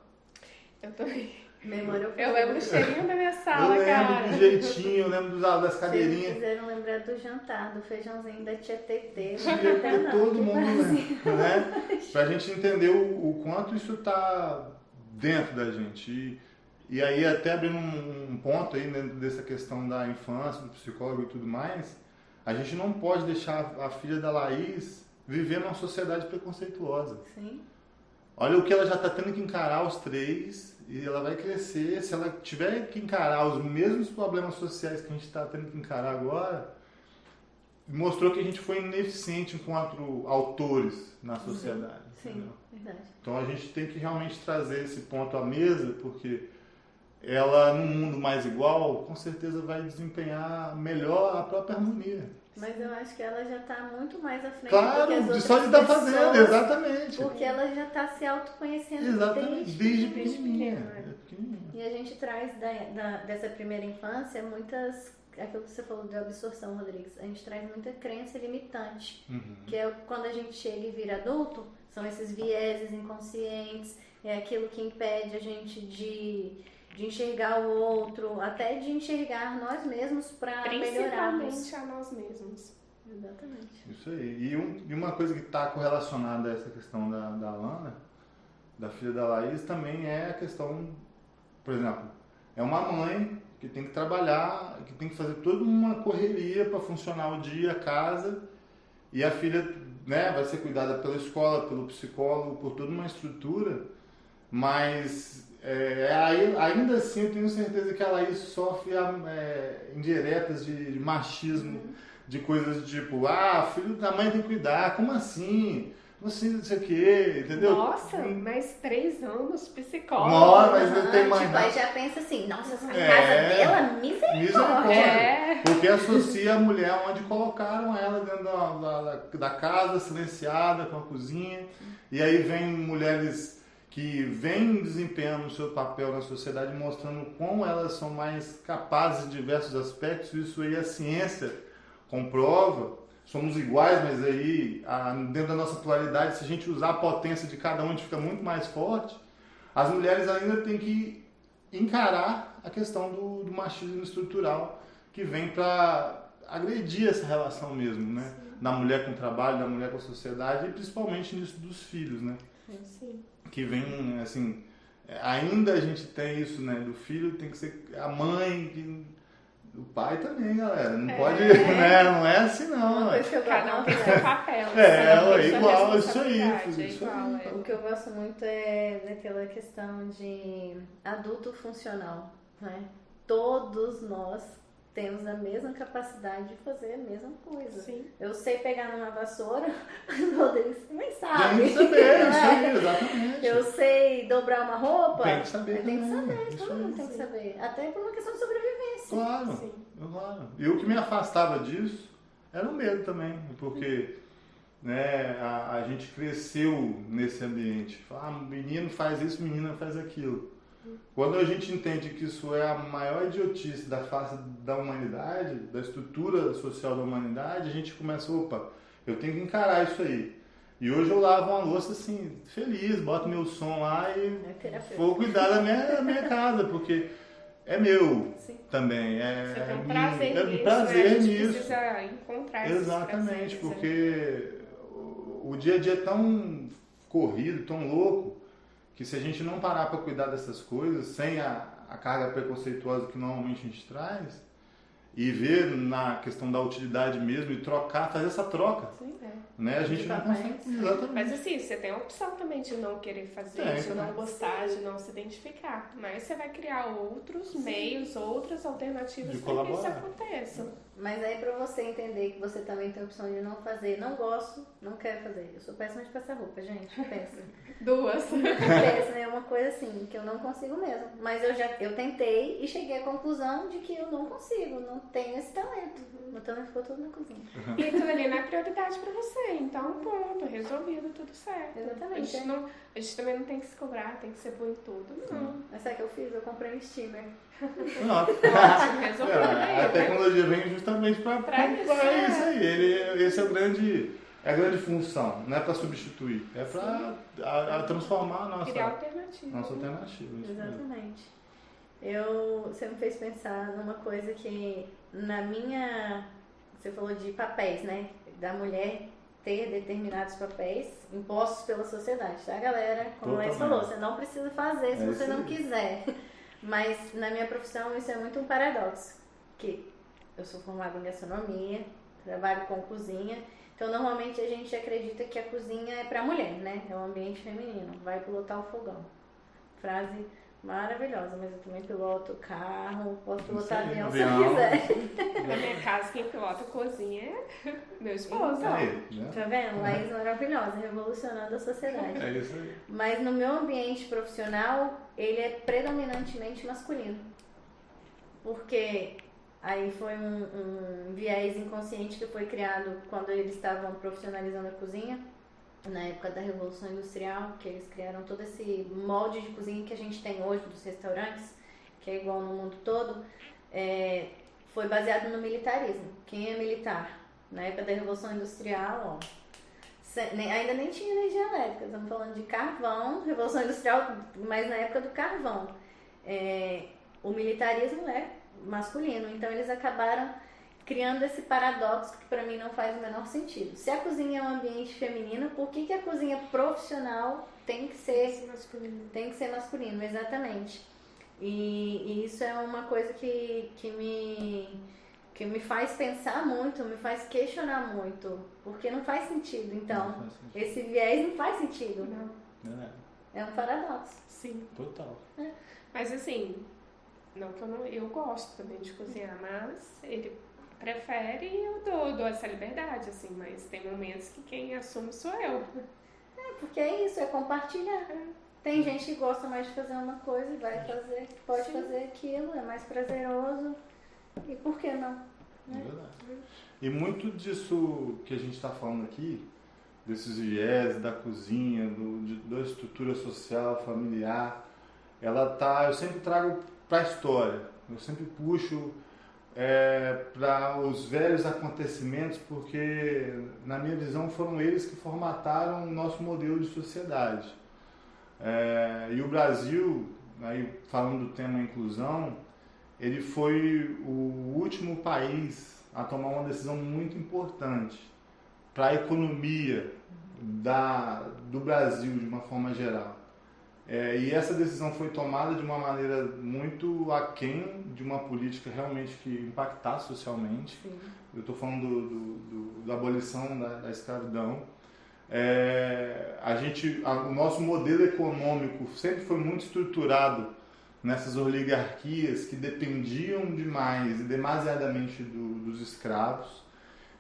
Eu também. Memória Eu lembro do cheirinho da minha sala, Eu lembro cara. do jeitinho, eu lembro das Vocês cadeirinhas. fizeram lembrar do jantar, do feijãozinho da tia Tetê. Devia ter todo mundo, né? Pra gente entender o quanto isso tá dentro da gente. E aí, até abrindo um ponto aí dentro dessa questão da infância, do psicólogo e tudo mais, a gente não pode deixar a filha da Laís viver numa sociedade preconceituosa. Sim. Olha o que ela já está tendo que encarar aos 3 e ela vai crescer. Se ela tiver que encarar os mesmos problemas sociais que a gente está tendo que encarar agora, mostrou que a gente foi ineficiente enquanto autores na sociedade. Sim, entendeu? verdade. Então a gente tem que realmente trazer esse ponto à mesa, porque ela, num mundo mais igual, com certeza vai desempenhar melhor a própria harmonia. Mas eu acho que ela já está muito mais à frente do que as Claro, outras só de estar pessoas, fazendo, exatamente. porque ela já está se autoconhecendo Exatamente, desde pequenininha. pequena, né? Pequenininha. E a gente traz dessa primeira infância muitas, aquilo que você falou de absorção, Rodrigues, a gente traz muita crença limitante, que é quando a gente chega e vira adulto, são esses vieses inconscientes, é aquilo que impede a gente de enxergar o outro, até de enxergar nós mesmos para melhorarmos. Principalmente a nós mesmos. Exatamente. Isso aí. E uma coisa que está correlacionada a essa questão da Lana, da filha da Laís, também é a questão, por exemplo, é uma mãe que tem que trabalhar, que tem que fazer toda uma correria para funcionar o dia, a casa, e a filha, né, vai ser cuidada pela escola, pelo psicólogo, por toda uma estrutura, mas ainda assim eu tenho certeza que a Laís sofre indiretas de machismo, de coisas tipo, filho da mãe tem que cuidar, como assim? Não sei o que, entendeu? Nossa, mais 3 anos psicólogo. Nossa, mas não tem mais tipo, nada. aí já pensa assim, nossa, essa casa dela, misericórdia. Misericórdia. Porque associa a mulher onde colocaram ela dentro da casa, silenciada, com a cozinha. E aí vem mulheres que vêm desempenhando o seu papel na sociedade, mostrando como elas são mais capazes de diversos aspectos. Isso aí a ciência comprova. Somos iguais, mas aí, dentro da nossa pluralidade, se a gente usar a potência de cada um, a gente fica muito mais forte. As mulheres ainda têm que encarar a questão do machismo estrutural, que vem para agredir essa relação mesmo, né? Da mulher com o trabalho, da mulher com a sociedade, e principalmente nisso dos filhos, né? Sim. Que vem, assim, ainda a gente tem isso, né? Do filho tem que ser a mãe, o pai também, galera. Não pode, né? Não é assim, não. Uma coisa que eu Cada um gosto tem muito seu papel. É sua igual, isso aí. responsabilidade, Isso igual, aí. O que eu gosto muito é daquela questão de adulto funcional, né? Todos nós temos a mesma capacidade de fazer a mesma coisa. Sim. Eu sei pegar numa vassoura, mas o Rodrigo também sabe. Tem que saber, não isso é? aí, exatamente. Eu sei dobrar uma roupa. Tem que saber Tem que também, saber, isso todo mundo aí. tem que saber. Até por uma questão de sobrevivência. Claro, Sim. claro. E o que me afastava disso era o medo também, porque né, a gente cresceu nesse ambiente. Menino faz isso, menina faz aquilo. Quando a gente entende que isso é a maior idiotice da face da humanidade, da estrutura social da humanidade, a gente começa, eu tenho que encarar isso aí. E hoje eu lavo uma louça assim, feliz, boto meu som lá e vou cuidar da minha casa, porque é meu. Sim. também. Você tem um prazer nisso, um prazer né? A gente nisso. precisa encontrar esses Exatamente, prazeres, porque o dia a dia é tão corrido, tão louco, que se a gente não parar para cuidar dessas coisas, sem a carga preconceituosa que normalmente a gente traz, e ver na questão da utilidade mesmo, e trocar, fazer essa troca, Sim, né? A gente não consegue. Exatamente. Mas assim, você tem a opção também de não querer fazer, Tem, de não também. gostar, de não se identificar. Mas você vai criar outros meios, outras alternativas De para que isso colaborar. aconteça. Mas aí pra você entender que você também tem a opção de não fazer, não gosto, não quero fazer. Eu sou péssima de passar roupa, gente. Pensa. 2. Pensa, é uma coisa assim, que eu não consigo mesmo. Mas eu tentei e cheguei à conclusão de que eu não consigo, não tenho esse talento. Meu talento ficou todo na cozinha. E aquilo ali não é prioridade para você. Então, ponto, resolvido, tudo certo. Exatamente. A gente não, A gente também não tem que se cobrar, tem que ser bom em tudo, não. Mas sabe o que eu fiz? Eu comprei um steamer. Não, Ótimo, resolveu a tecnologia vem justamente para isso aí. Esse é a grande função, não é para substituir, é para transformar a criar alternativa. nossa alternativa. Exatamente. Você me fez pensar numa coisa que você falou de papéis, né? Da mulher ter determinados papéis impostos pela sociedade, tá, galera? Como a Laís falou, você não precisa fazer se você não quiser. Mas na minha profissão isso é muito um paradoxo, que eu sou formada em gastronomia, trabalho com cozinha, então normalmente a gente acredita que a cozinha é pra mulher, né? É um ambiente feminino, vai pilotar o fogão. Frase maravilhosa, mas eu também piloto carro, posso pilotar avião se eu quiser. Na minha casa, quem pilota a cozinha é meu esposo. Tá vendo? Laís maravilhosa, revolucionando a sociedade. É isso aí. Mas no meu ambiente profissional, ele é predominantemente masculino. Porque aí foi um viés inconsciente que foi criado quando eles estavam profissionalizando a cozinha. Na época da Revolução Industrial, que eles criaram todo esse molde de cozinha que a gente tem hoje dos restaurantes, que é igual no mundo todo, foi baseado no militarismo. Quem é militar? Na época da Revolução Industrial, ainda nem tinha energia elétrica, estamos falando de carvão, Revolução Industrial, mas na época do carvão. O militarismo é masculino, então eles acabaram criando esse paradoxo que para mim não faz o menor sentido. Se a cozinha é um ambiente feminino, por que a cozinha profissional tem que ser masculino? Tem que ser masculino, exatamente. E isso é uma coisa que me faz pensar muito, me faz questionar muito, porque não faz sentido. Então, esse viés não faz sentido. Não. É um paradoxo. Sim. Total. Mas assim, não que eu gosto também de cozinhar, mas ele prefere e eu dou essa liberdade, assim, mas tem momentos que quem assume sou eu. Porque é isso, é compartilhar. Tem gente que gosta mais de fazer uma coisa e pode fazer aquilo, é mais prazeroso. E por que não? É verdade. E muito disso que a gente está falando aqui, desses viés da cozinha, da estrutura social, familiar, eu sempre trago para a história. Eu sempre puxo para os velhos acontecimentos, porque na minha visão foram eles que formataram o nosso modelo de sociedade. E o Brasil, aí falando do tema inclusão, ele foi o último país a tomar uma decisão muito importante para a economia do Brasil de uma forma geral. E essa decisão foi tomada de uma maneira muito aquém de uma política realmente que impactasse socialmente. Sim. Eu estou falando da abolição da escravidão. O nosso modelo econômico sempre foi muito estruturado nessas oligarquias que dependiam demais e demasiadamente dos escravos.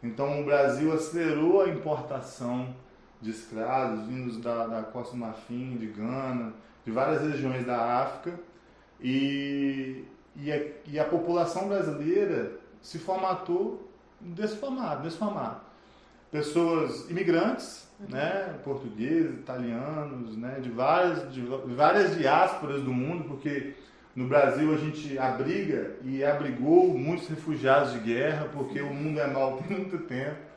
Então o Brasil acelerou a importação de escravos vindos da Costa do Marfim, de Gana, de várias regiões da África, e a população brasileira se formatou desformada. Pessoas imigrantes, né, portugueses, italianos, né, de várias diásporas do mundo, porque no Brasil a gente abriga e abrigou muitos refugiados de guerra, porque o mundo é mau tem muito tempo.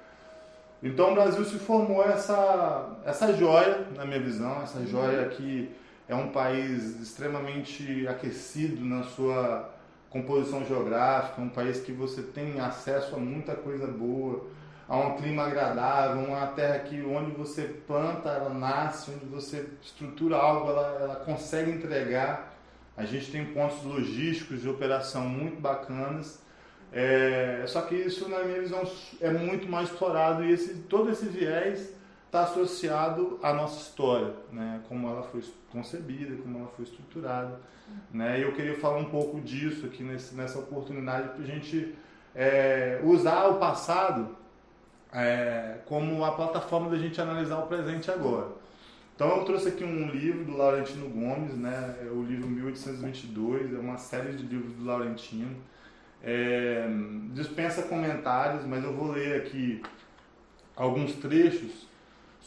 Então o Brasil se formou essa joia, na minha visão, essa joia que é um país extremamente aquecido na sua composição geográfica, um país que você tem acesso a muita coisa boa, a um clima agradável, uma terra onde você planta, ela nasce, onde você estrutura algo, ela consegue entregar. A gente tem pontos logísticos de operação muito bacanas. Só que isso, na minha visão, é muito mais explorado e todo esse viés está associado à nossa história, né? Como ela foi concebida, como ela foi estruturada. Né? E eu queria falar um pouco disso aqui nessa oportunidade para a gente usar o passado como a plataforma da gente analisar o presente agora. Então eu trouxe aqui um livro do Laurentino Gomes, né? É o livro 1822, é uma série de livros do Laurentino. Dispensa comentários, mas eu vou ler aqui alguns trechos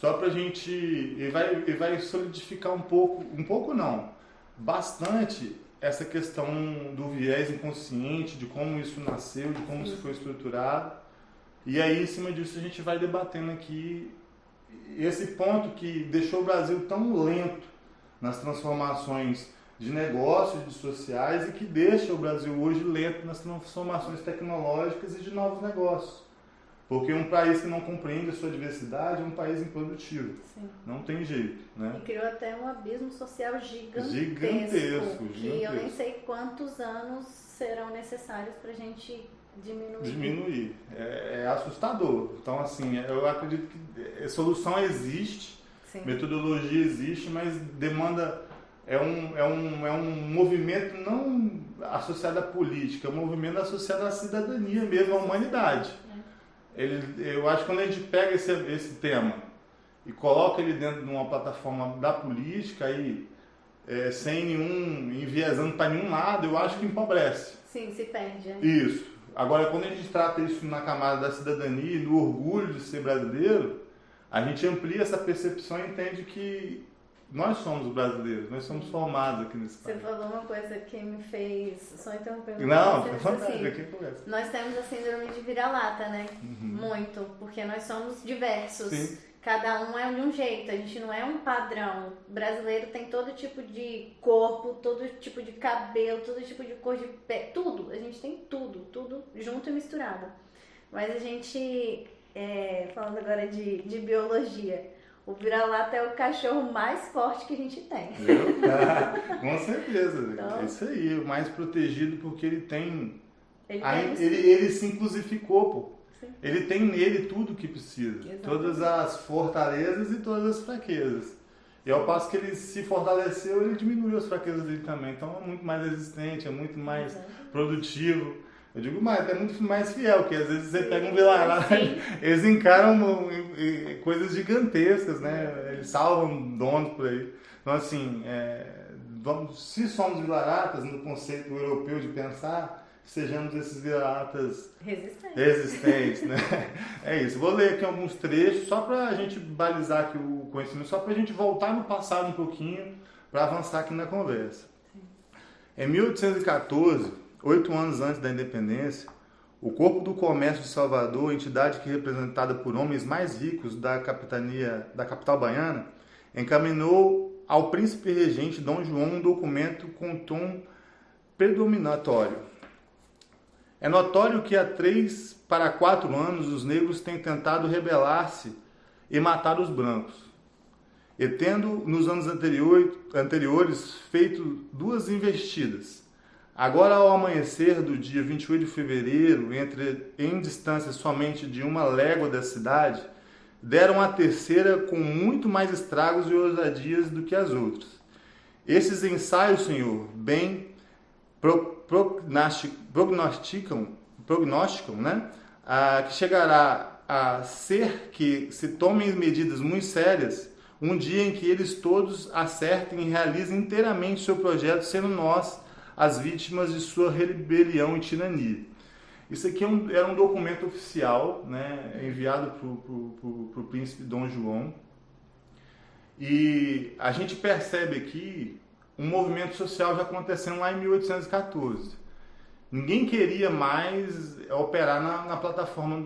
só para a gente, e vai solidificar um pouco não, bastante essa questão do viés inconsciente, de como isso nasceu, de como isso foi estruturado. E aí, em cima disso, a gente vai debatendo aqui esse ponto que deixou o Brasil tão lento nas transformações de negócios, de sociais, e que deixa o Brasil hoje lento nas transformações tecnológicas e de novos negócios. Porque um país que não compreende a sua diversidade é um país improdutivo. Sim. Não tem jeito, né? E criou até um abismo social gigantesco. Que eu nem sei quantos anos serão necessários para a gente diminuir. É assustador. Então, assim, eu acredito que a solução existe, sim, metodologia existe, mas demanda... É um movimento não associado à política, é um movimento associado à cidadania mesmo, à humanidade. Eu acho que quando a gente pega esse tema e coloca ele dentro de uma plataforma da política, aí, sem nenhum, enviesando para nenhum lado, eu acho que empobrece. Sim, se perde. Isso. Agora, quando a gente trata isso na camada da cidadania e do orgulho de ser brasileiro, a gente amplia essa percepção e entende que nós somos brasileiros, nós somos formados aqui nesse país. Você falou uma coisa que me fez só interromper. Não, é fantástico, aqui conversa. Nós temos a síndrome de vira-lata, né? Muito, porque nós somos diversos. Sim. Cada um é de um jeito, a gente não é um padrão. O brasileiro tem todo tipo de corpo, todo tipo de cabelo, todo tipo de cor de pele, tudo. A gente tem tudo junto e misturado. Mas a gente, falando agora de biologia, o vira-lata é o cachorro mais forte que a gente tem. Com certeza. Então, é isso aí, o mais protegido porque ele tem... Ele se inclusificou, pô. Sim. Ele tem nele tudo o que precisa. Exatamente. Todas as fortalezas e todas as fraquezas. E ao passo que ele se fortaleceu, ele diminuiu as fraquezas dele também. Então é muito mais resistente, é muito mais produtivo. Eu digo mais, é muito mais fiel, porque às vezes você pega um vira-lata, eles encaram coisas gigantescas, né? Eles salvam donos por aí. Então, assim, se somos vira-latas, no conceito europeu de pensar, sejamos esses vira-latas resistentes, né? É isso. Vou ler aqui alguns trechos, só para a gente balizar aqui o conhecimento, só para a gente voltar no passado um pouquinho, para avançar aqui na conversa. Sim. Em 1814... 8 anos antes da independência, o Corpo do Comércio de Salvador, entidade que é representada por homens mais ricos da capital baiana, encaminhou ao príncipe regente Dom João um documento com tom predominatório. É notório que há 3 para 4 anos os negros têm tentado rebelar-se e matar os brancos, e tendo nos anos anteriores feito 2 investidas. Agora, ao amanhecer do dia 28 de fevereiro, em distância somente de 1 légua da cidade, deram a terceira com muito mais estragos e ousadias do que as outras. Esses ensaios, senhor, bem prognosticam, né, que chegará a ser que se tomem medidas muito sérias, um dia em que eles todos acertem e realizem inteiramente seu projeto, sendo nós as vítimas de sua rebelião e tirania. Isso aqui era um documento oficial, né, enviado para o príncipe Dom João. E a gente percebe aqui um movimento social já acontecendo lá em 1814. Ninguém queria mais operar na plataforma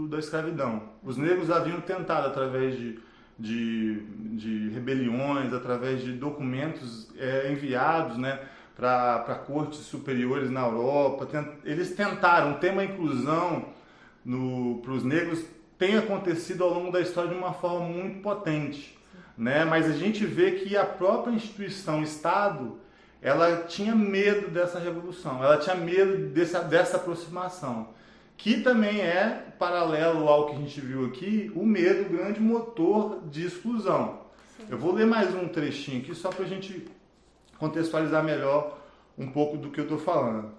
da escravidão. Os negros haviam tentado, através de rebeliões, através de documentos enviados, né, para cortes superiores na Europa. Eles tentaram. O tema inclusão para os negros tem acontecido ao longo da história de uma forma muito potente, né? Mas a gente vê que a própria instituição Estado, ela tinha medo dessa revolução, ela tinha medo dessa aproximação, que também é paralelo ao que a gente viu aqui, o medo, o grande motor de exclusão. Sim. Eu vou ler mais um trechinho aqui só para a gente contextualizar melhor um pouco do que eu estou falando.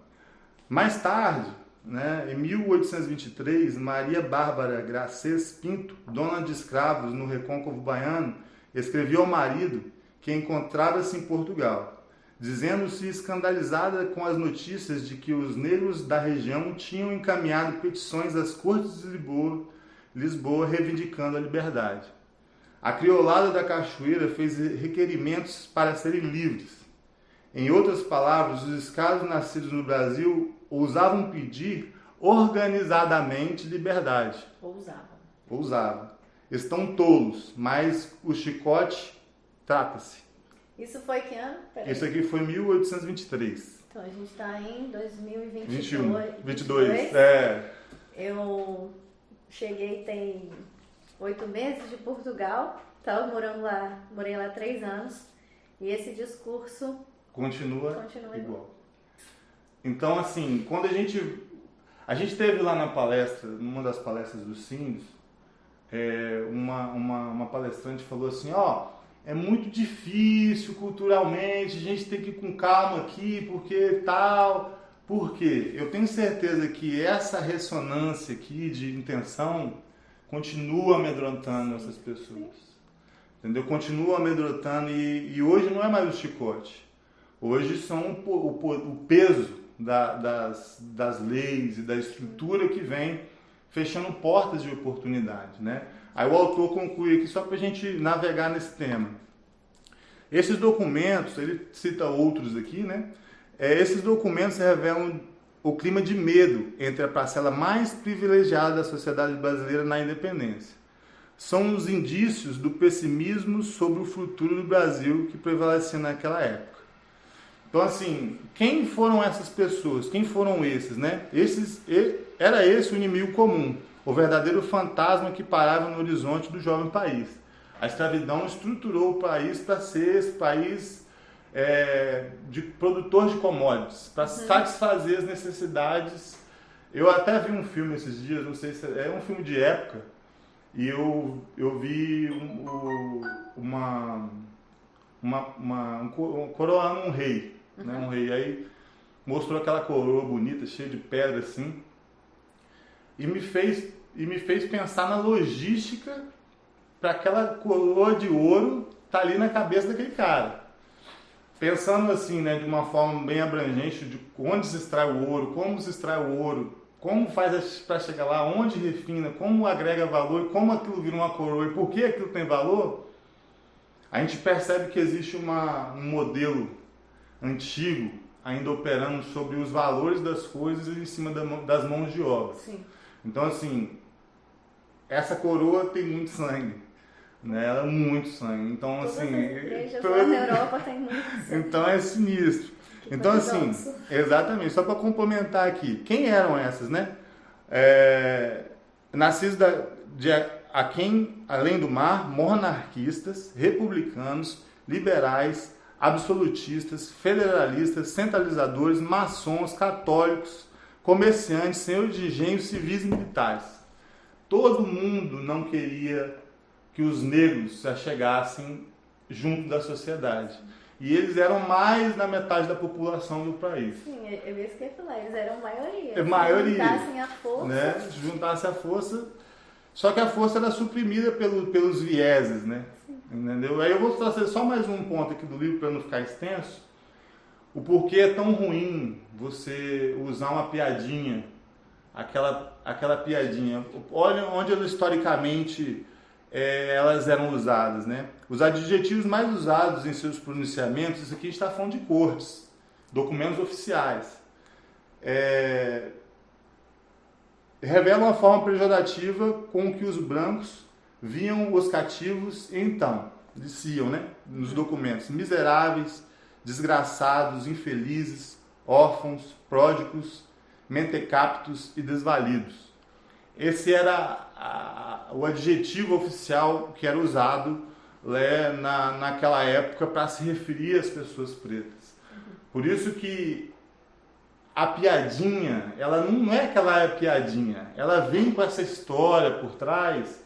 Mais tarde, né, em 1823, Maria Bárbara Garcês Pinto, dona de escravos no Recôncavo Baiano, escreveu ao marido que encontrava-se em Portugal, dizendo-se escandalizada com as notícias de que os negros da região tinham encaminhado petições às cortes de Lisboa reivindicando a liberdade. A criolada da cachoeira fez requerimentos para serem livres. Em outras palavras, os escravos nascidos no Brasil ousavam pedir organizadamente liberdade. Ousavam. Estão tolos, mas o chicote trata-se. Isso foi que ano? Isso aqui foi 1823. Então a gente está em 2022. 22. Eu cheguei tem 8 meses de Portugal, estava morando lá, morei lá 3 anos, e esse discurso continua igual. Então, assim, quando a gente teve lá na palestra, numa das palestras dos símbolos, uma palestrante falou assim, é muito difícil culturalmente, a gente tem que ir com calma aqui, porque tal. Por quê? Eu tenho certeza que essa ressonância aqui de intenção continua amedrontando essas pessoas. Entendeu? Continua amedrontando e hoje não é mais o chicote. Hoje são o peso das leis e da estrutura que vem fechando portas de oportunidade, né? Aí o autor conclui aqui, só para a gente navegar nesse tema. Esses documentos, ele cita outros aqui, né? Esses documentos revelam o clima de medo entre a parcela mais privilegiada da sociedade brasileira na independência. São os indícios do pessimismo sobre o futuro do Brasil que prevalecia naquela época. Então, assim, quem foram essas pessoas? Quem foram esses, né? Era esse o inimigo comum, o verdadeiro fantasma que parava no horizonte do jovem país. A escravidão estruturou o país para ser esse país de produtor de commodities, para satisfazer as necessidades. Eu até vi um filme esses dias, não sei se é um filme de época, e eu vi coroando um rei, né? Um rei. Aí mostrou aquela coroa bonita, cheia de pedra assim, e me fez pensar na logística para aquela coroa de ouro estar ali na cabeça daquele cara. Pensando assim, né, de uma forma bem abrangente, de onde se extrai o ouro, como se extrai o ouro, como faz para chegar lá, onde refina, como agrega valor, como aquilo vira uma coroa e por que aquilo tem valor, a gente percebe que existe um modelo antigo ainda operando sobre os valores das coisas em cima das mãos de obra. Sim. Então, assim, essa coroa tem muito sangue. Né? Ela é muito sangue. Então, todas assim, as igrejas lá na Europa tem muito sangue. Então é sinistro. Então, assim, exatamente, só para complementar aqui, quem eram essas, né? Nascidos além do mar, monarquistas, republicanos, liberais, absolutistas, federalistas, centralizadores, maçons, católicos, comerciantes, senhores de engenho, civis e militares. Todo mundo não queria que os negros se achegassem junto da sociedade. E eles eram mais da metade da população do país. Sim, eu ia falar, eles eram maioria. Maioria. Juntassem a força. Né? Juntassem a força, só que a força era suprimida pelos vieses, né? Entendeu? Aí eu vou trazer só mais um ponto aqui do livro para não ficar extenso. O porquê é tão ruim você usar uma piadinha, aquela piadinha. Olha onde historicamente elas eram usadas, né? Os adjetivos mais usados em seus pronunciamentos, isso aqui a gente está falando de cortes, documentos oficiais, revelam a forma pejorativa com que os brancos viam os cativos, então, diziam, né, nos documentos, miseráveis, desgraçados, infelizes, órfãos, pródigos, mentecaptos e desvalidos. Esse era o adjetivo oficial que era usado naquela época para se referir às pessoas pretas. Por isso que a piadinha, ela não é aquela piadinha, ela vem com essa história por trás,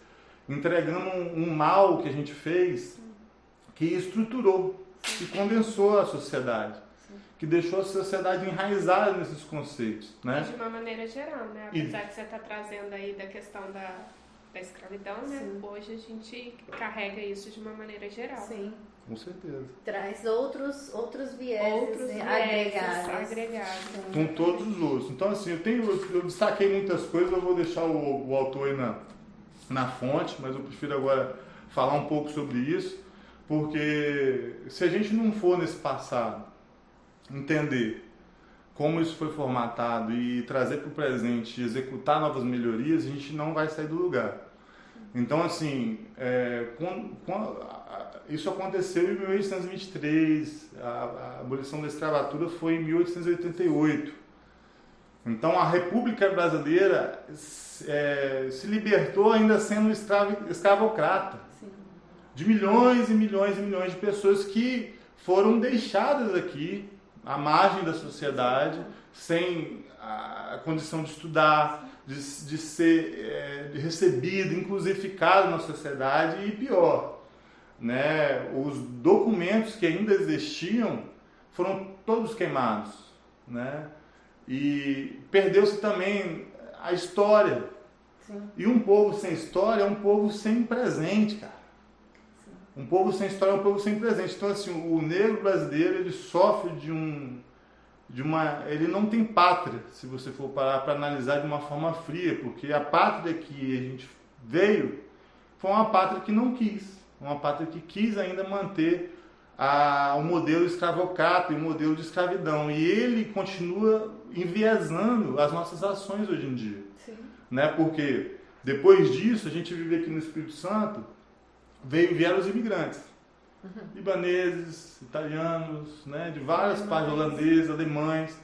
entregando um mal que a gente fez, que estruturou, que condensou a sociedade, que deixou a sociedade enraizada nesses conceitos, né? E de uma maneira geral, né? Apesar de você estar trazendo aí da questão da escravidão, né? Sim. Hoje a gente carrega isso de uma maneira geral. Sim. Com certeza. Traz outros vieses agregados. Com todos os outros. Então, assim, eu destaquei muitas coisas, eu vou deixar o autor aí na fonte, mas eu prefiro agora falar um pouco sobre isso, porque se a gente não for nesse passado entender como isso foi formatado e trazer para o presente, executar novas melhorias, a gente não vai sair do lugar. Então, assim, isso aconteceu em 1823, a abolição da escravatura foi em 1888. Então, a República Brasileira se libertou ainda sendo escravocrata. Sim. De milhões e milhões e milhões de pessoas que foram deixadas aqui à margem da sociedade, sem a condição de estudar, de ser recebido, inclusificado na sociedade e pior, né? Os documentos que ainda existiam foram todos queimados, né? E perdeu-se também a história. Sim. E um povo sem história é um povo sem presente, cara. Um povo sem história é um povo sem presente. Então, assim, o negro brasileiro, ele sofre ele não tem pátria, se você for parar para analisar de uma forma fria, porque a pátria que a gente veio foi uma pátria que não quis, uma pátria que quis ainda manter o modelo escravocrata e o modelo de escravidão. E ele continua enviesando as nossas ações hoje em dia. Sim. Né? Porque depois disso, a gente vive aqui no Espírito Santo, vieram os imigrantes, libaneses, italianos, né, de várias partes, holandeses, alemães,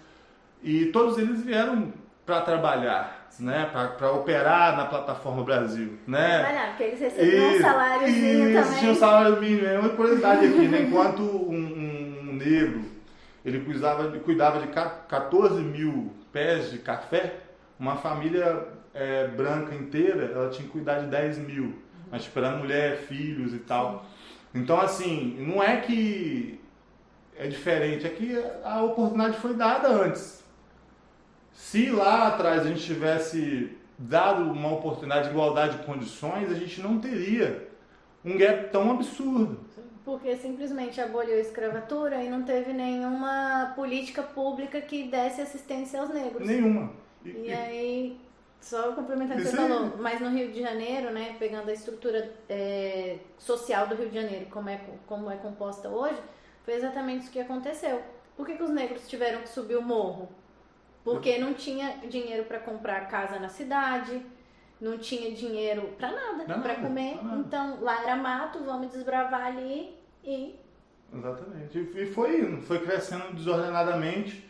e todos eles vieram para trabalhar, né, para operar na plataforma Brasil, né? Trabalhar, porque eles recebiam um saláriozinho também. Eles tinham um salário mínimo, é uma curiosidade aqui, né? Enquanto um negro, ele cuidava de 14 mil pés de café, uma família branca inteira, ela tinha que cuidar de 10 mil. Mas esperando mulher, filhos e tal. Então, assim, não é que é diferente, é que a oportunidade foi dada antes. Se lá atrás a gente tivesse dado uma oportunidade de igualdade de condições, a gente não teria um gap tão absurdo. Porque simplesmente aboliu a escravatura e não teve nenhuma política pública que desse assistência aos negros. Nenhuma. E aí... Só complementando o que você falou, mas no Rio de Janeiro, né, pegando a estrutura social do Rio de Janeiro, como é composta hoje, foi exatamente isso que aconteceu. Por que os negros tiveram que subir o morro? Porque não tinha dinheiro para comprar casa na cidade, não tinha dinheiro para nada, para comer. Então, lá era mato, vamos desbravar ali e... Exatamente. E foi crescendo desordenadamente.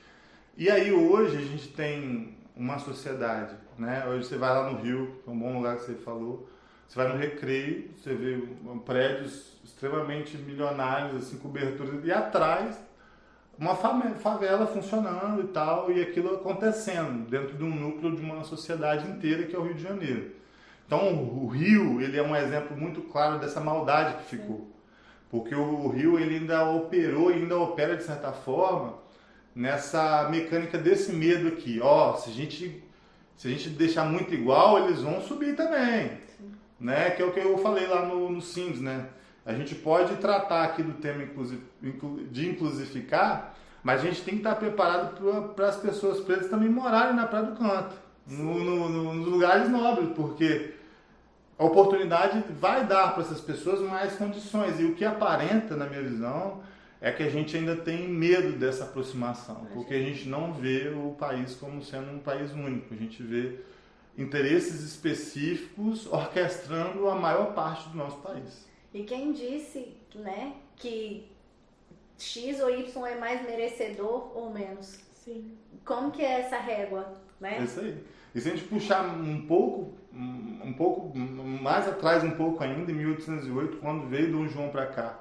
E aí hoje a gente tem uma sociedade, né? Hoje você vai lá no Rio, que é um bom lugar que você falou, você vai no Recreio, você vê prédios extremamente milionários, assim, coberturas, e atrás uma favela funcionando e tal, e aquilo acontecendo dentro de um núcleo de uma sociedade inteira que é o Rio de Janeiro. Então o Rio, ele é um exemplo muito claro dessa maldade que ficou, porque o Rio, ele ainda operou e ainda opera de certa forma nessa mecânica desse medo aqui. Se a gente deixar muito igual, eles vão subir também. Né? Que é o que eu falei lá no SINDS, né? A gente pode tratar aqui do tema de inclusificar, mas a gente tem que estar preparado para as pessoas pretas também morarem na Praia do Canto, nos lugares nobres, porque a oportunidade vai dar para essas pessoas mais condições. E o que aparenta, na minha visão, é que a gente ainda tem medo dessa aproximação, porque a gente não vê o país como sendo um país único. A gente vê interesses específicos orquestrando a maior parte do nosso país. E quem disse, né, que X ou Y é mais merecedor ou menos? Sim. Como que é essa régua, né? É isso aí. E se a gente puxar um pouco mais atrás, um pouco ainda, em 1808, quando veio Dom João para cá,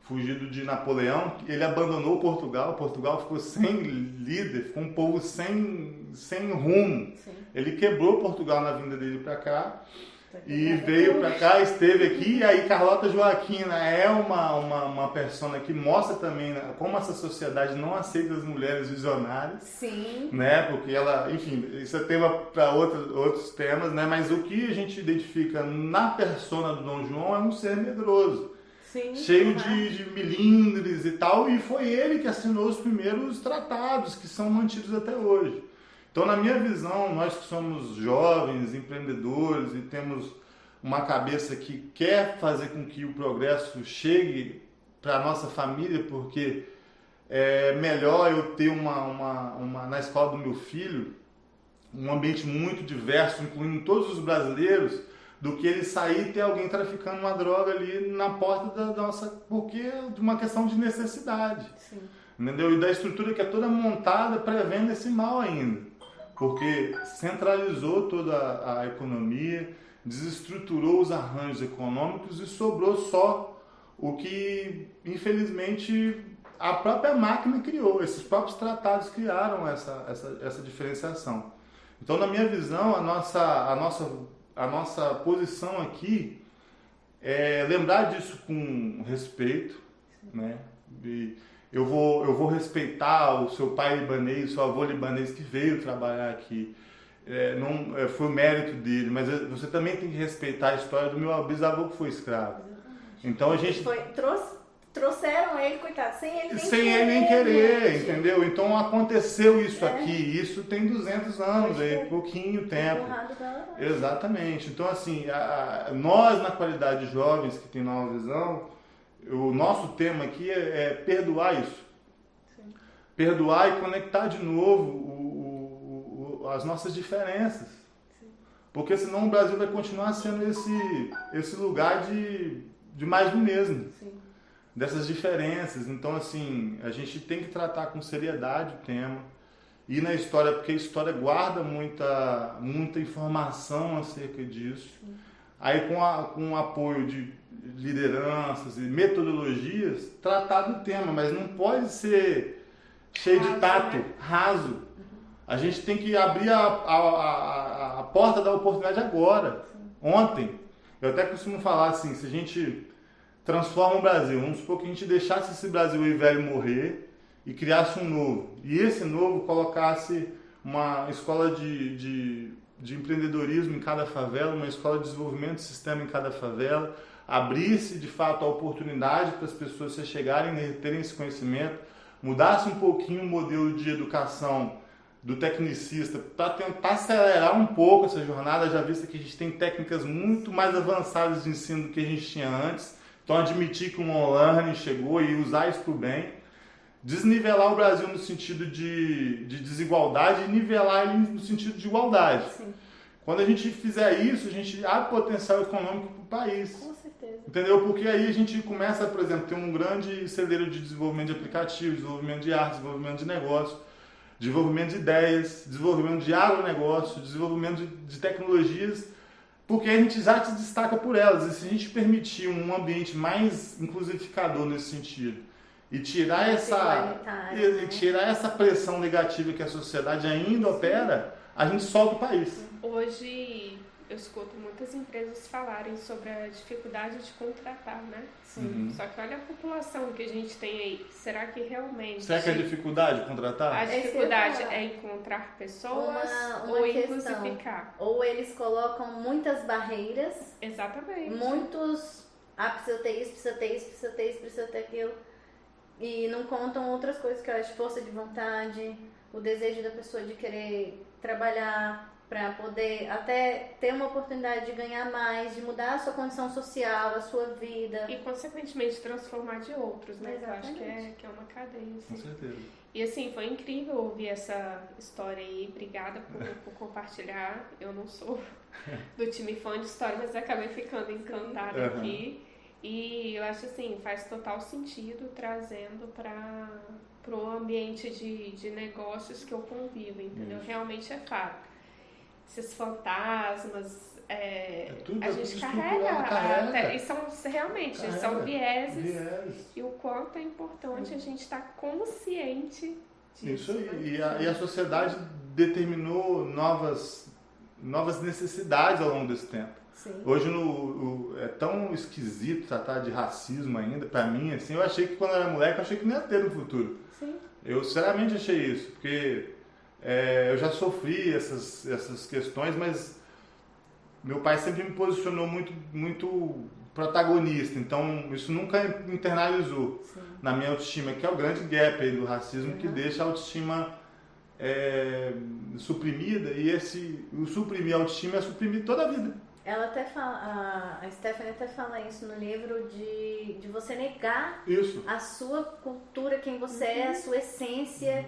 fugido de Napoleão, ele abandonou Portugal ficou sem líder, ficou um povo sem rumo. Sim. Ele quebrou Portugal na vinda dele para cá e veio para cá, esteve aqui, e aí Carlota Joaquina é uma persona que mostra também como essa sociedade não aceita as mulheres visionárias. Sim. Né? Porque ela, enfim, isso é tema para outros temas, né? Mas o que a gente identifica na persona do Dom João é um ser medroso. Sim, cheio de milindres e tal, e foi ele que assinou os primeiros tratados que são mantidos até hoje. Então, na minha visão, nós que somos jovens, empreendedores e temos uma cabeça que quer fazer com que o progresso chegue para a nossa família, porque é melhor eu ter na escola do meu filho um ambiente muito diverso, incluindo todos os brasileiros, do que ele sair e ter alguém traficando uma droga ali na porta da nossa... Porque é de uma questão de necessidade. Sim. Entendeu? E da estrutura que é toda montada prevendo esse mal ainda. Porque centralizou toda a economia, desestruturou os arranjos econômicos e sobrou só o que, infelizmente, a própria máquina criou. Esses próprios tratados criaram essa diferenciação. Então, na minha visão, a nossa posição aqui é lembrar disso com respeito, né? E eu vou respeitar o seu pai libanês, o seu avô libanês que veio trabalhar aqui. Foi o mérito dele, mas você também tem que respeitar a história do meu bisavô que foi escravo. Então a gente... Trouxeram ele, coitado, sem ele nem querer, entendeu? Então aconteceu isso aqui, isso tem 200 anos, pouquinho tempo. Exatamente. Então assim, nós na qualidade de jovens que tem nova visão, o nosso tema aqui é perdoar isso. Sim. Perdoar e conectar de novo as nossas diferenças. Sim. Porque senão o Brasil vai continuar sendo esse lugar de mais do mesmo. Sim. Dessas diferenças. Então, assim, a gente tem que tratar com seriedade o tema. E na história, porque a história guarda muita informação acerca disso. Sim. Aí, com o apoio de lideranças e metodologias, tratar do tema, mas não pode ser cheio de tato, raso. A gente tem que abrir a porta da oportunidade agora, ontem. Eu até costumo falar assim, se a gente transforma o Brasil, vamos supor que a gente deixasse esse Brasil aí velho morrer e criasse um novo. E esse novo colocasse uma escola de empreendedorismo em cada favela, uma escola de desenvolvimento de sistema em cada favela, abrisse de fato a oportunidade para as pessoas se chegarem e terem esse conhecimento, mudasse um pouquinho o modelo de educação do tecnicista para tentar acelerar um pouco essa jornada, já visto que a gente tem técnicas muito mais avançadas de ensino do que a gente tinha antes, então admitir que um online chegou e usar isso para o bem, desnivelar o Brasil no sentido de desigualdade e nivelar ele no sentido de igualdade. Sim. Quando a gente fizer isso, a gente abre potencial econômico para o país. Com certeza. Entendeu? Porque aí a gente começa, por exemplo, ter um grande celeiro de desenvolvimento de aplicativos, desenvolvimento de arte, desenvolvimento de negócio, desenvolvimento de ideias, desenvolvimento de agronegócio, desenvolvimento de tecnologias, porque a gente já se destaca por elas. E se a gente permitir um ambiente mais inclusificador nesse sentido e tirar essa pressão negativa que a sociedade ainda opera, a gente solta o país. Hoje eu escuto muitas empresas falarem sobre a dificuldade de contratar, né? Sim. Uhum. Só que olha a população que a gente tem aí. Será que realmente... Será que é dificuldade de contratar? A dificuldade é encontrar pessoas ou inclusificar? Ou eles colocam muitas barreiras. Exatamente. Muitos... precisa ter isso, precisa ter isso, precisa ter isso, precisa ter aquilo. E não contam outras coisas que eu acho, força de vontade, o desejo da pessoa de querer trabalhar para poder até ter uma oportunidade de ganhar mais, de mudar a sua condição social, a sua vida. E, consequentemente, transformar de outros, né? Exatamente. Eu acho que é uma cadeia. Assim. Com certeza. E, assim, foi incrível ouvir essa história aí. Obrigada por compartilhar. Eu não sou do time fã de história, mas acabei ficando encantada aqui. E eu acho, assim, faz total sentido trazendo para o ambiente de negócios que eu convivo, entendeu? Isso. Realmente é fato. Esses fantasmas, tudo, a gente carrega. E são realmente, são vieses. E o quanto é importante a gente estar consciente disso. Isso aí. Né? E a sociedade determinou novas necessidades ao longo desse tempo. Sim. Hoje é tão esquisito tratar de racismo ainda, pra mim, assim, eu achei que quando eu era moleque, eu achei que não ia ter no futuro. Sim. Eu sinceramente achei isso, porque eu já sofri essas questões, mas meu pai sempre me posicionou muito, muito protagonista, então isso nunca internalizou na minha autoestima, que é o grande gap aí do racismo, que deixa a autoestima suprimida, e o suprimir a autoestima é suprimir toda a vida. Ela até fala, a Stephanie até fala isso no livro de você negar Isso. a sua cultura, quem você é, a sua essência.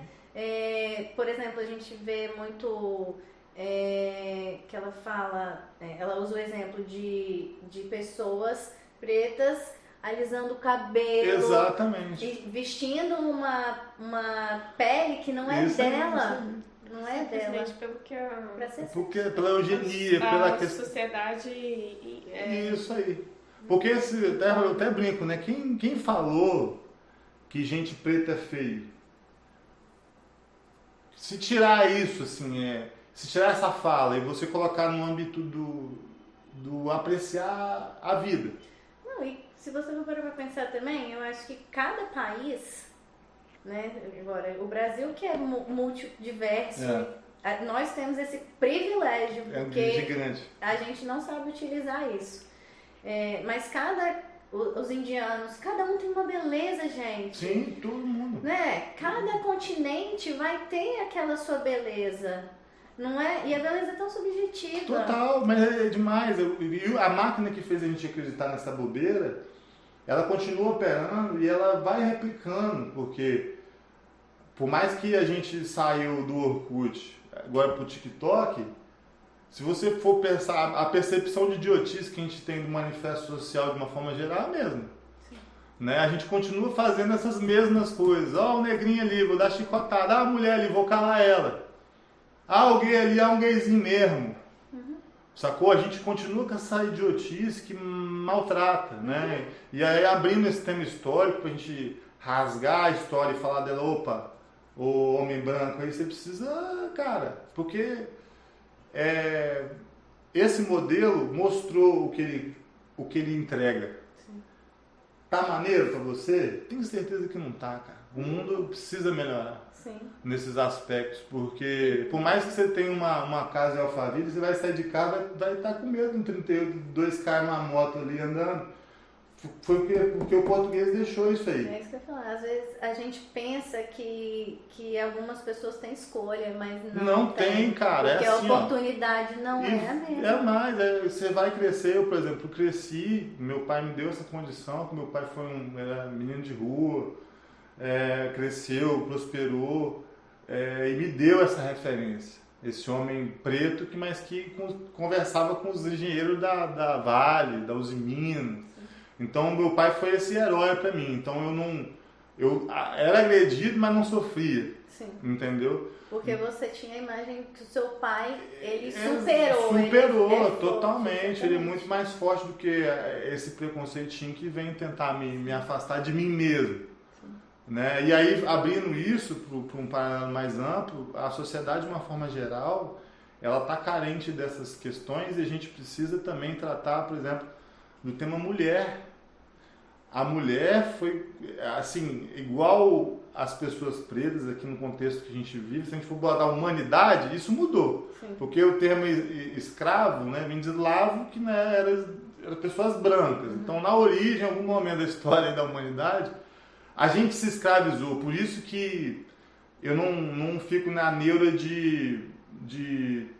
Por exemplo, a gente vê muito que ela fala, ela usa o exemplo de pessoas pretas alisando o cabelo, Exatamente. vestindo uma pele que não é Isso aí, dela. Não é dela. Simplesmente pelo que Pra ser Porque pela eugenia, pela a questão. sociedade Isso aí. Porque eu até brinco, né? Quem falou que gente preta é feio? Se tirar isso, assim, se tirar essa fala e você colocar no âmbito do apreciar a vida. Não, e se você for parar pra pensar também, eu acho que cada país, né, agora, o Brasil que é multidiverso, nós temos esse privilégio, porque gigante. a gente não sabe utilizar isso. Mas os indianos, cada um tem uma beleza, gente. Sim, todo mundo. Né? Cada continente vai ter aquela sua beleza. Não é? E a beleza é tão subjetiva. Total, mas é demais. E a máquina que fez a gente acreditar nessa bobeira, ela continua operando e ela vai replicando, porque por mais que a gente saiu do Orkut agora pro TikTok, se você for pensar, a percepção de idiotice que a gente tem do manifesto social de uma forma geral é a mesma. Né? A gente continua fazendo essas mesmas coisas. Ó, o negrinho ali, vou dar chicotada. A mulher ali, vou calar ela. O gay ali, um gayzinho mesmo. Sacou? A gente continua com essa idiotice que maltrata, né? E aí, abrindo esse tema histórico, pra gente rasgar a história e falar dela, opa, o homem branco, aí você precisa, cara, porque esse modelo mostrou o que ele entrega. Sim. Tá maneiro pra você? Tenho certeza que não tá, cara. O mundo precisa melhorar. Sim. Nesses aspectos, porque por mais que você tenha uma casa em Alphaville, você vai sair de casa, vai estar com medo de um 32 km uma moto ali andando. Foi porque o português deixou isso aí. É isso que eu ia falar. Às vezes a gente pensa que algumas pessoas têm escolha, mas não tem, cara. Porque assim, a oportunidade não é a mesma. É mais, você vai crescer. Eu, por exemplo, cresci, meu pai me deu essa condição, que meu pai foi era menino de rua, cresceu, prosperou, e me deu essa referência. Esse homem preto, mas que conversava com os engenheiros da Vale, da Uzi Minas. Então, meu pai foi esse herói para mim. Então, eu era agredido, mas não sofria. Sim. Entendeu? Porque você tinha a imagem que o seu pai, ele superou. Superou, Totalmente. Ele é muito mais forte do que esse preconceitinho que vem tentar me afastar de mim mesmo. Né? E aí, abrindo isso para um paralelo mais amplo, a sociedade, de uma forma geral, ela está carente dessas questões e a gente precisa também tratar, por exemplo, do tema mulher. A mulher foi, assim, igual as pessoas pretas aqui no contexto que a gente vive, se a gente for botar a humanidade, isso mudou. Sim. Porque o termo escravo, né, vem de eslavo, que né, era pessoas brancas. Uhum. Então, na origem, em algum momento da história da humanidade, a gente se escravizou. Por isso que eu não fico na neura de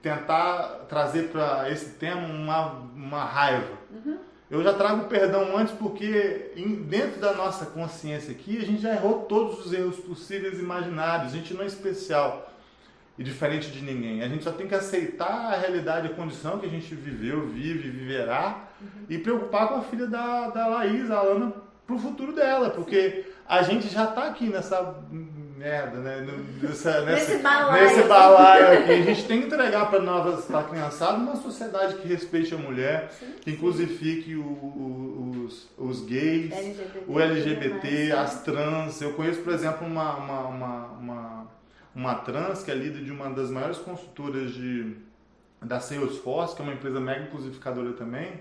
tentar trazer para esse tema uma raiva. Uhum. Eu já trago perdão antes porque dentro da nossa consciência aqui, a gente já errou todos os erros possíveis e imaginários. A gente não é especial e diferente de ninguém. A gente só tem que aceitar a realidade, a condição que a gente viveu, vive, viverá, e preocupar com a filha da Laís, a Alana, pro futuro dela. Porque a gente já tá aqui nessa merda, né? Nesse balaio aqui. A gente tem que entregar para a criançada uma sociedade que respeite a mulher, sim, que crucifique os gays, o LGBT, as trans. Eu conheço, por exemplo, uma trans que é líder de uma das maiores consultoras da Salesforce, que é uma empresa mega inclusificadora também,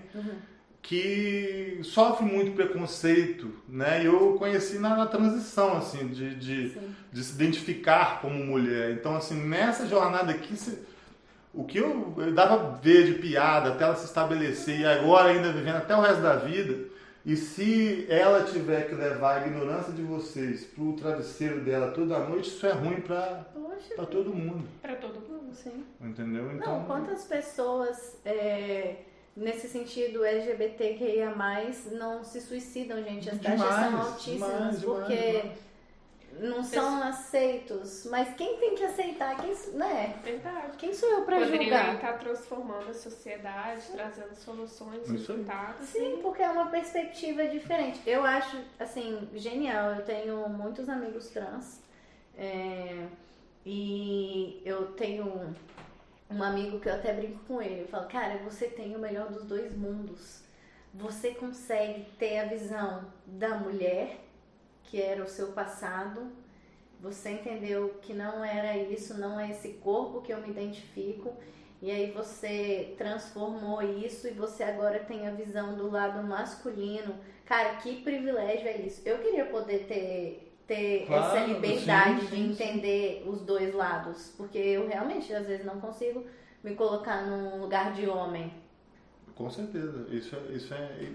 que sofre muito preconceito, né? Eu conheci na transição, assim, de se identificar como mulher. Então, assim, nessa jornada aqui, o que eu dava a ver de piada até ela se estabelecer e agora ainda vivendo até o resto da vida, e se ela tiver que levar a ignorância de vocês pro travesseiro dela toda noite, isso é ruim para todo mundo. Para todo mundo, sim. Entendeu? Então, não, quantas pessoas nesse sentido LGBTQIA+, não se suicidam, gente. As taxas Demais, são altíssimas, demais, porque demais. não são aceitos. Mas quem tem que aceitar? Né? Verdade. Quem sou eu pra Poderiam julgar? estar transformando a sociedade, trazendo soluções, Isso aí. resultados. Sim, porque é uma perspectiva diferente. Eu acho, assim, genial. Eu tenho muitos amigos trans. E eu tenho um amigo que eu até brinco com ele. Eu falo, cara, você tem o melhor dos dois mundos. Você consegue ter a visão da mulher, que era o seu passado. Você entendeu que não era isso, não é esse corpo que eu me identifico. E aí você transformou isso e você agora tem a visão do lado masculino. Cara, que privilégio é isso. Eu queria poder ter Claro, essa liberdade sim, de sim, entender os dois lados. Porque eu realmente, às vezes, não consigo me colocar num lugar de homem. Com certeza. Isso é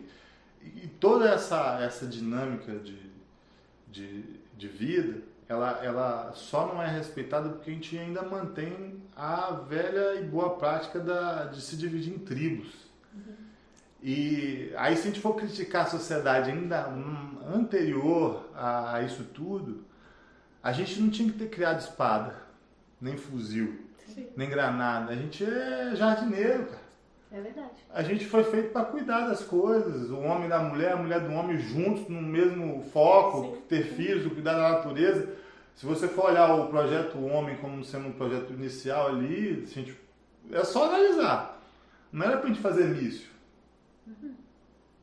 e toda essa dinâmica de vida, ela só não é respeitada porque a gente ainda mantém a velha e boa prática de se dividir em tribos. E aí, se a gente for criticar a sociedade ainda anterior a isso tudo, a gente não tinha que ter criado espada, nem fuzil, Sim. nem granada. A gente é jardineiro, cara. É verdade. A gente foi feito para cuidar das coisas, o homem da mulher, a mulher do homem juntos no mesmo foco, Sim. ter filhos, cuidar da natureza. Se você for olhar o projeto Homem como sendo um projeto inicial ali, é só analisar. Não era pra gente fazer míssil.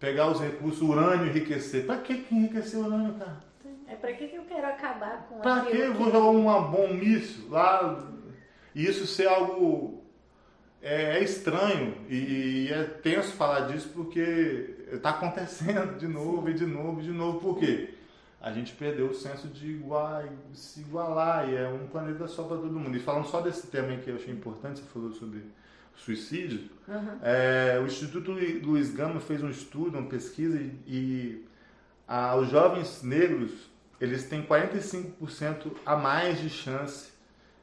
Pegar os recursos, urânio, enriquecer. Pra que enriquecer urânio, cara? É pra que eu quero acabar com Pra que aquilo eu vou jogar um míssil lá e isso ser algo estranho e é tenso falar disso porque está acontecendo de novo e de novo e de novo. Por quê? A gente perdeu o senso de se igualar e é um planeta só para todo mundo. E falando só desse tema aí que eu achei importante, você falou sobre suicídio, o Instituto Luiz Gama fez um estudo, uma pesquisa e os jovens negros eles têm 45% a mais de chance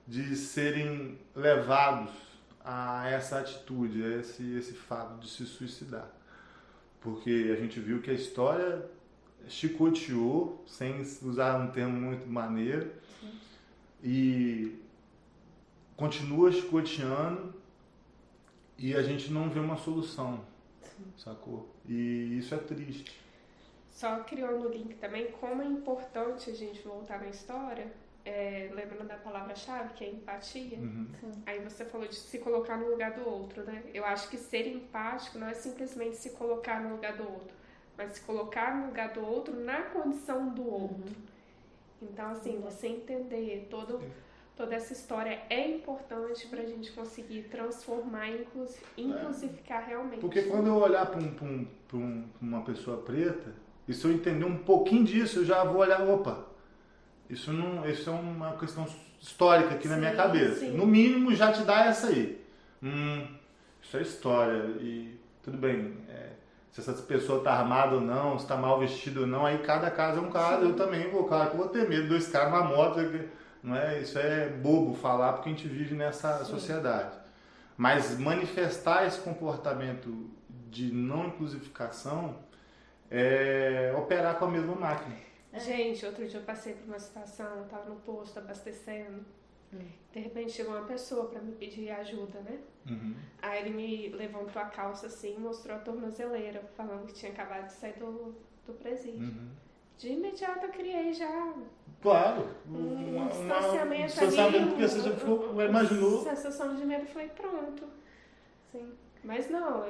de serem levados a essa atitude, a esse fato de se suicidar. Porque a gente viu que a história chicoteou, sem usar um termo muito maneiro, e continua chicoteando e a gente não vê uma solução, sacou? E isso é triste. Só criando o link também, como é importante a gente voltar na história, lembrando da palavra-chave, que é empatia. Aí você falou de se colocar no lugar do outro, né? Eu acho que ser empático não é simplesmente se colocar no lugar do outro, mas se colocar no lugar do outro na condição do outro. Então, assim, você entender toda essa história é importante pra gente conseguir transformar e inclusificar realmente. Porque quando eu olhar para uma pessoa preta, e se eu entender um pouquinho disso, eu já vou olhar, opa, isso é uma questão histórica aqui na minha cabeça. Sim. No mínimo já te dá essa aí. Isso é história. E tudo bem, se essa pessoa está armada ou não, se está mal vestida ou não, aí cada caso é um caso. Eu também vou ter medo, 2 caras na moto. Não é? Isso é bobo falar porque a gente vive nessa sociedade. Mas manifestar esse comportamento de não inclusificação é operar com a mesma máquina. Gente, outro dia eu passei por uma situação, eu tava no posto abastecendo. De repente chegou uma pessoa pra me pedir ajuda, né? Aí ele me levantou a calça assim e mostrou a tornozeleira, falando que tinha acabado de sair do presídio. De imediato eu criei já Claro, um distanciamento porque você imaginou. Sensação de medo, falei, pronto. Sim. Mas não,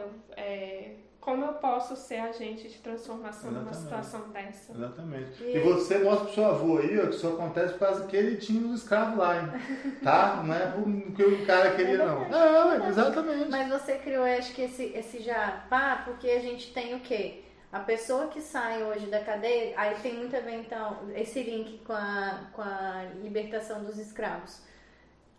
como eu posso ser agente de transformação numa situação dessa? Exatamente. E você mostra pro seu avô aí, ó, que isso acontece por causa que ele tinha os escravos lá, hein? Tá? Não é porque o cara queria, não. Exatamente. Mas você criou, acho que esse já porque a gente tem o quê? A pessoa que sai hoje da cadeia, aí tem muito a ver, então, esse link com a libertação dos escravos.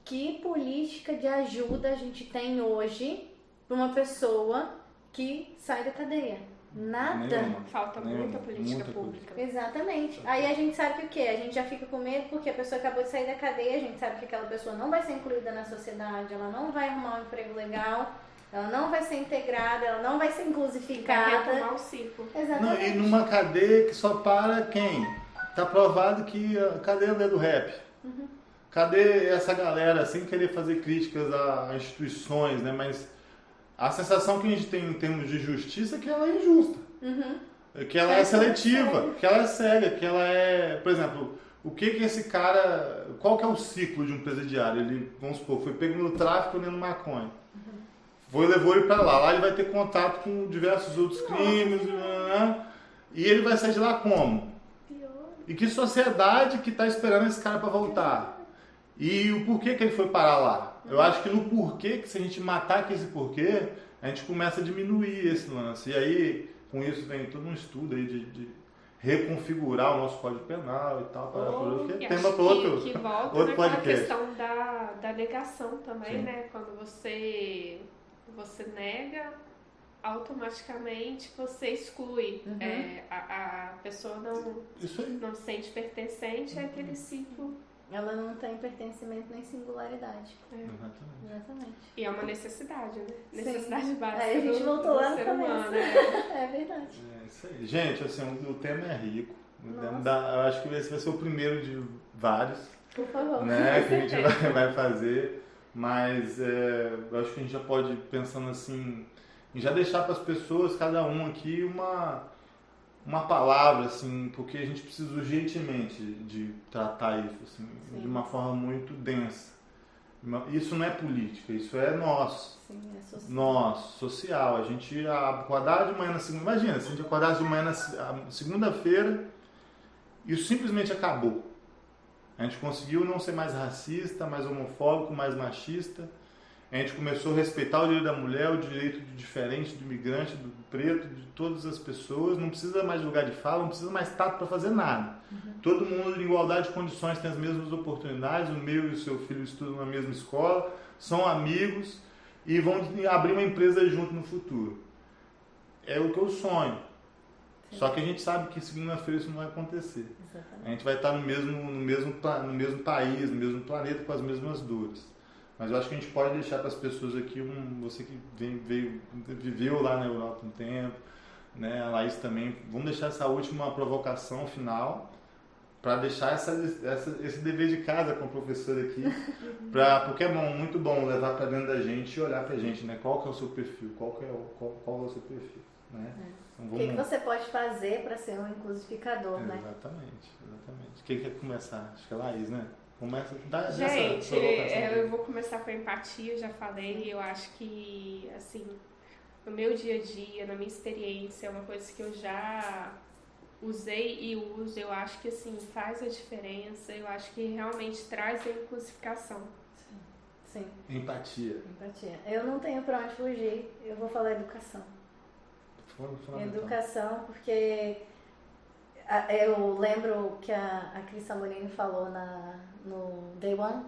Que política de ajuda a gente tem hoje para uma pessoa que sai da cadeia? Nada. Falta muita política pública. Exatamente. Aí a gente sabe que o quê? A gente já fica com medo porque a pessoa acabou de sair da cadeia, a gente sabe que aquela pessoa não vai ser incluída na sociedade, ela não vai arrumar um emprego legal. ela não vai ser integrada, ela não vai ser Vai inclusificada. retomar o ciclo. Não, Exatamente. e numa cadeia que só para quem? Tá provado que cadê a lei do rap? Cadê essa galera sem querer fazer críticas a instituições, né? Mas a sensação que a gente tem em termos de justiça é que ela é injusta. Que ela é seletiva, que ela é cega, que ela é... Por exemplo, o que esse cara... Qual que é o ciclo de um presidiário? Ele, vamos supor, foi pego no tráfico ou no maconha. Levou ele para lá. Lá ele vai ter contato com diversos outros crimes. E ele vai sair de lá como? E que sociedade que está esperando esse cara para voltar? E o porquê que ele foi parar lá? Eu acho que no porquê, que se a gente matar aqui esse porquê, a gente começa a diminuir esse lance. E aí, com isso, vem todo um estudo aí de reconfigurar o nosso Código Penal e tal, que é tema para que volta outro naquela podcast. questão da negação também, Sim. né? Quando você nega, automaticamente você exclui. A pessoa Isso aí. não se sente pertencente é aquele ciclo. Ela não tem pertencimento nem singularidade. Exatamente. E é uma necessidade, né? Sim. Necessidade básica Aí a gente voltou lá do no ser começo. humano. É verdade. É isso aí. Gente, assim, o tema é rico. Nossa. Eu acho que esse vai ser o primeiro de vários, Por favor. né, que a gente vai fazer. Mas eu acho que a gente já pode ir pensando assim, em já deixar para as pessoas, cada um aqui, uma palavra, assim, porque a gente precisa urgentemente de tratar isso, assim, de uma forma muito densa. Isso não é política, isso é nosso. Sim, é social. Nosso, social. A gente acordar de manhã na segunda... Imagina, se a gente acordasse de manhã na segunda-feira, isso simplesmente acabou. A gente conseguiu não ser mais racista, mais homofóbico, mais machista. A gente começou a respeitar o direito da mulher, o direito do diferente, do imigrante, do preto, de todas as pessoas. Não precisa mais de lugar de fala, não precisa mais tato para fazer nada. Todo mundo em igualdade de condições tem as mesmas oportunidades. O meu e o seu filho estudam na mesma escola, são amigos e vão abrir uma empresa junto no futuro. É o que eu sonho. Sim. Só que a gente sabe que segunda-feira isso não vai acontecer. Exatamente. A gente vai estar no mesmo país, no mesmo planeta, com as mesmas dores. Mas eu acho que a gente pode deixar para as pessoas aqui, você que viveu lá na Europa um tempo, né, a Laís também, vamos deixar essa última provocação final para deixar esse dever de casa com o professor aqui, porque é muito bom levar para dentro da gente e olhar para a gente, né, qual que é o seu perfil, qual é o seu perfil, né? Então, O que você pode fazer para ser um inclusificador, né? Exatamente. Quem quer começar? Acho que é a Laís, né? Começa a dar Gente, eu vou começar com a empatia, já falei. Eu acho que, assim, no meu dia a dia, na minha experiência, é uma coisa que eu já usei e uso. Eu acho que, assim, faz a diferença. Eu acho que realmente traz a inclusificação. Sim. Empatia. Eu não tenho para onde fugir. Eu vou falar educação. Educação, porque eu lembro que a Cris Samolini falou no Day One,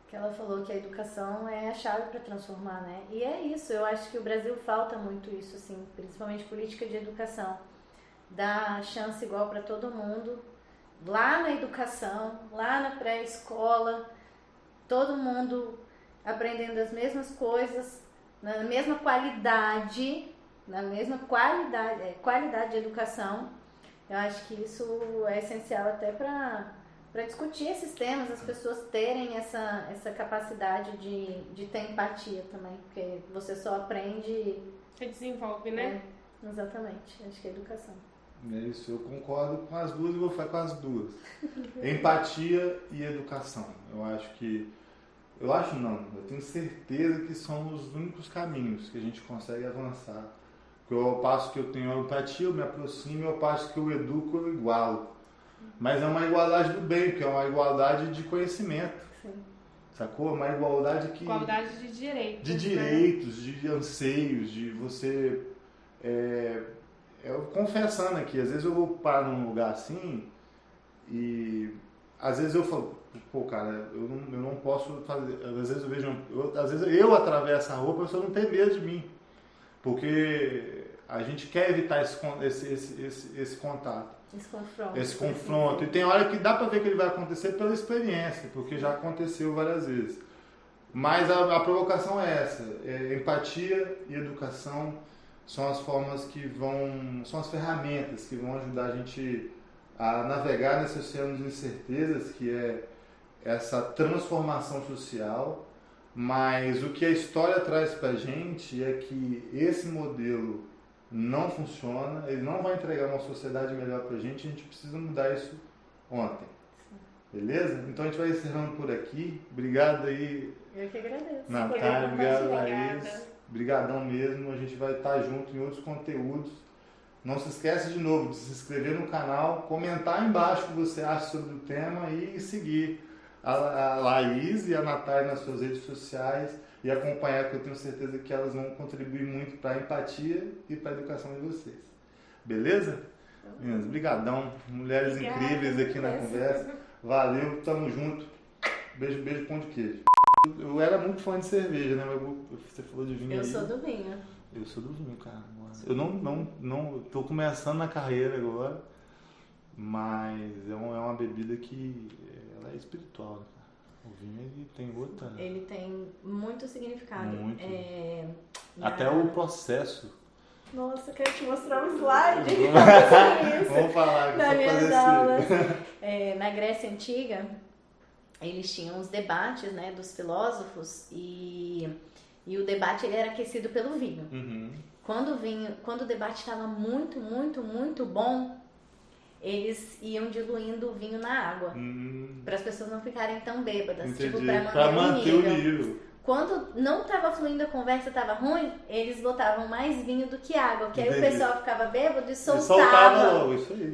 que ela falou que a educação é a chave para transformar, né? E é isso, eu acho que o Brasil falta muito isso, assim, principalmente política de educação. Dar chance igual para todo mundo, lá na educação, lá na pré-escola, todo mundo aprendendo as mesmas coisas, na mesma qualidade de educação. Eu acho que isso é essencial até para discutir esses temas, as pessoas terem essa capacidade de ter empatia também, porque você só aprende... Você desenvolve, né? Exatamente, acho que é educação. É isso, eu concordo com as duas e vou falar com as duas. Empatia e educação. Eu tenho certeza que são os únicos caminhos que a gente consegue avançar. Porque ao passo que eu tenho a empatia, eu me aproximo, e ao passo que eu educo, eu igualo. Mas é uma igualdade do bem, porque é uma igualdade de conhecimento. Sim. Sacou? É uma igualdade que... Igualdade de direitos. De direitos, de anseios, de você... Eu confessando aqui, às vezes eu vou parar num lugar assim e às vezes eu falo, pô, cara, eu não posso fazer. Às vezes eu vejo, às vezes eu atravesso a rua, a pessoa não tem medo de mim, porque a gente quer evitar esse contato, esse confronto. E tem hora que dá pra ver que ele vai acontecer pela experiência, porque já aconteceu várias vezes. Mas a provocação é essa, empatia e educação são as formas são as ferramentas que vão ajudar a gente a navegar nesse oceano de incertezas, que é essa transformação social. Mas o que a história traz pra gente é que esse modelo não funciona, ele não vai entregar uma sociedade melhor pra gente, a gente precisa mudar isso ontem. Beleza? Então a gente vai encerrando por aqui. Obrigado aí, Eu que agradeço. Natália, obrigado, Obrigada. Laís. Obrigadão mesmo, a gente vai estar junto em outros conteúdos. Não se esquece de novo de se inscrever no canal, comentar embaixo o que você acha sobre o tema e seguir a Laís e a Natália nas suas redes sociais e acompanhar, que eu tenho certeza que elas vão contribuir muito para a empatia e para a educação de vocês. Beleza? Meninas, brigadão. Mulheres Obrigada. incríveis aqui na conversa. Valeu, tamo junto. Beijo, beijo, pão de queijo. Eu era muito fã de cerveja, né? Mas você falou de vinho Eu aí. sou do vinho. Eu sou do vinho, cara. Eu não tô começando na carreira agora, mas é uma bebida que ela é espiritual, né, cara? O vinho, ele tem outra... Ele tem muito significado. Muito. Na- Até o processo. Nossa, eu quero te mostrar um slide. Vamos falar aqui, Das só minhas fazer aulas. esse... Na Grécia Antiga, eles tinham os debates, né, dos filósofos e o debate ele era aquecido pelo vinho. Uhum. Quando o debate estava muito, muito, muito bom, eles iam diluindo o vinho na água. Para as pessoas não ficarem tão bêbadas. Entendi. Tipo, para Pra manter o nível. nível. Quando não estava fluindo a conversa, estava ruim, eles botavam mais vinho do que água. Que aí Entendi. o pessoal ficava bêbado e E soltava. soltava logo, isso aí.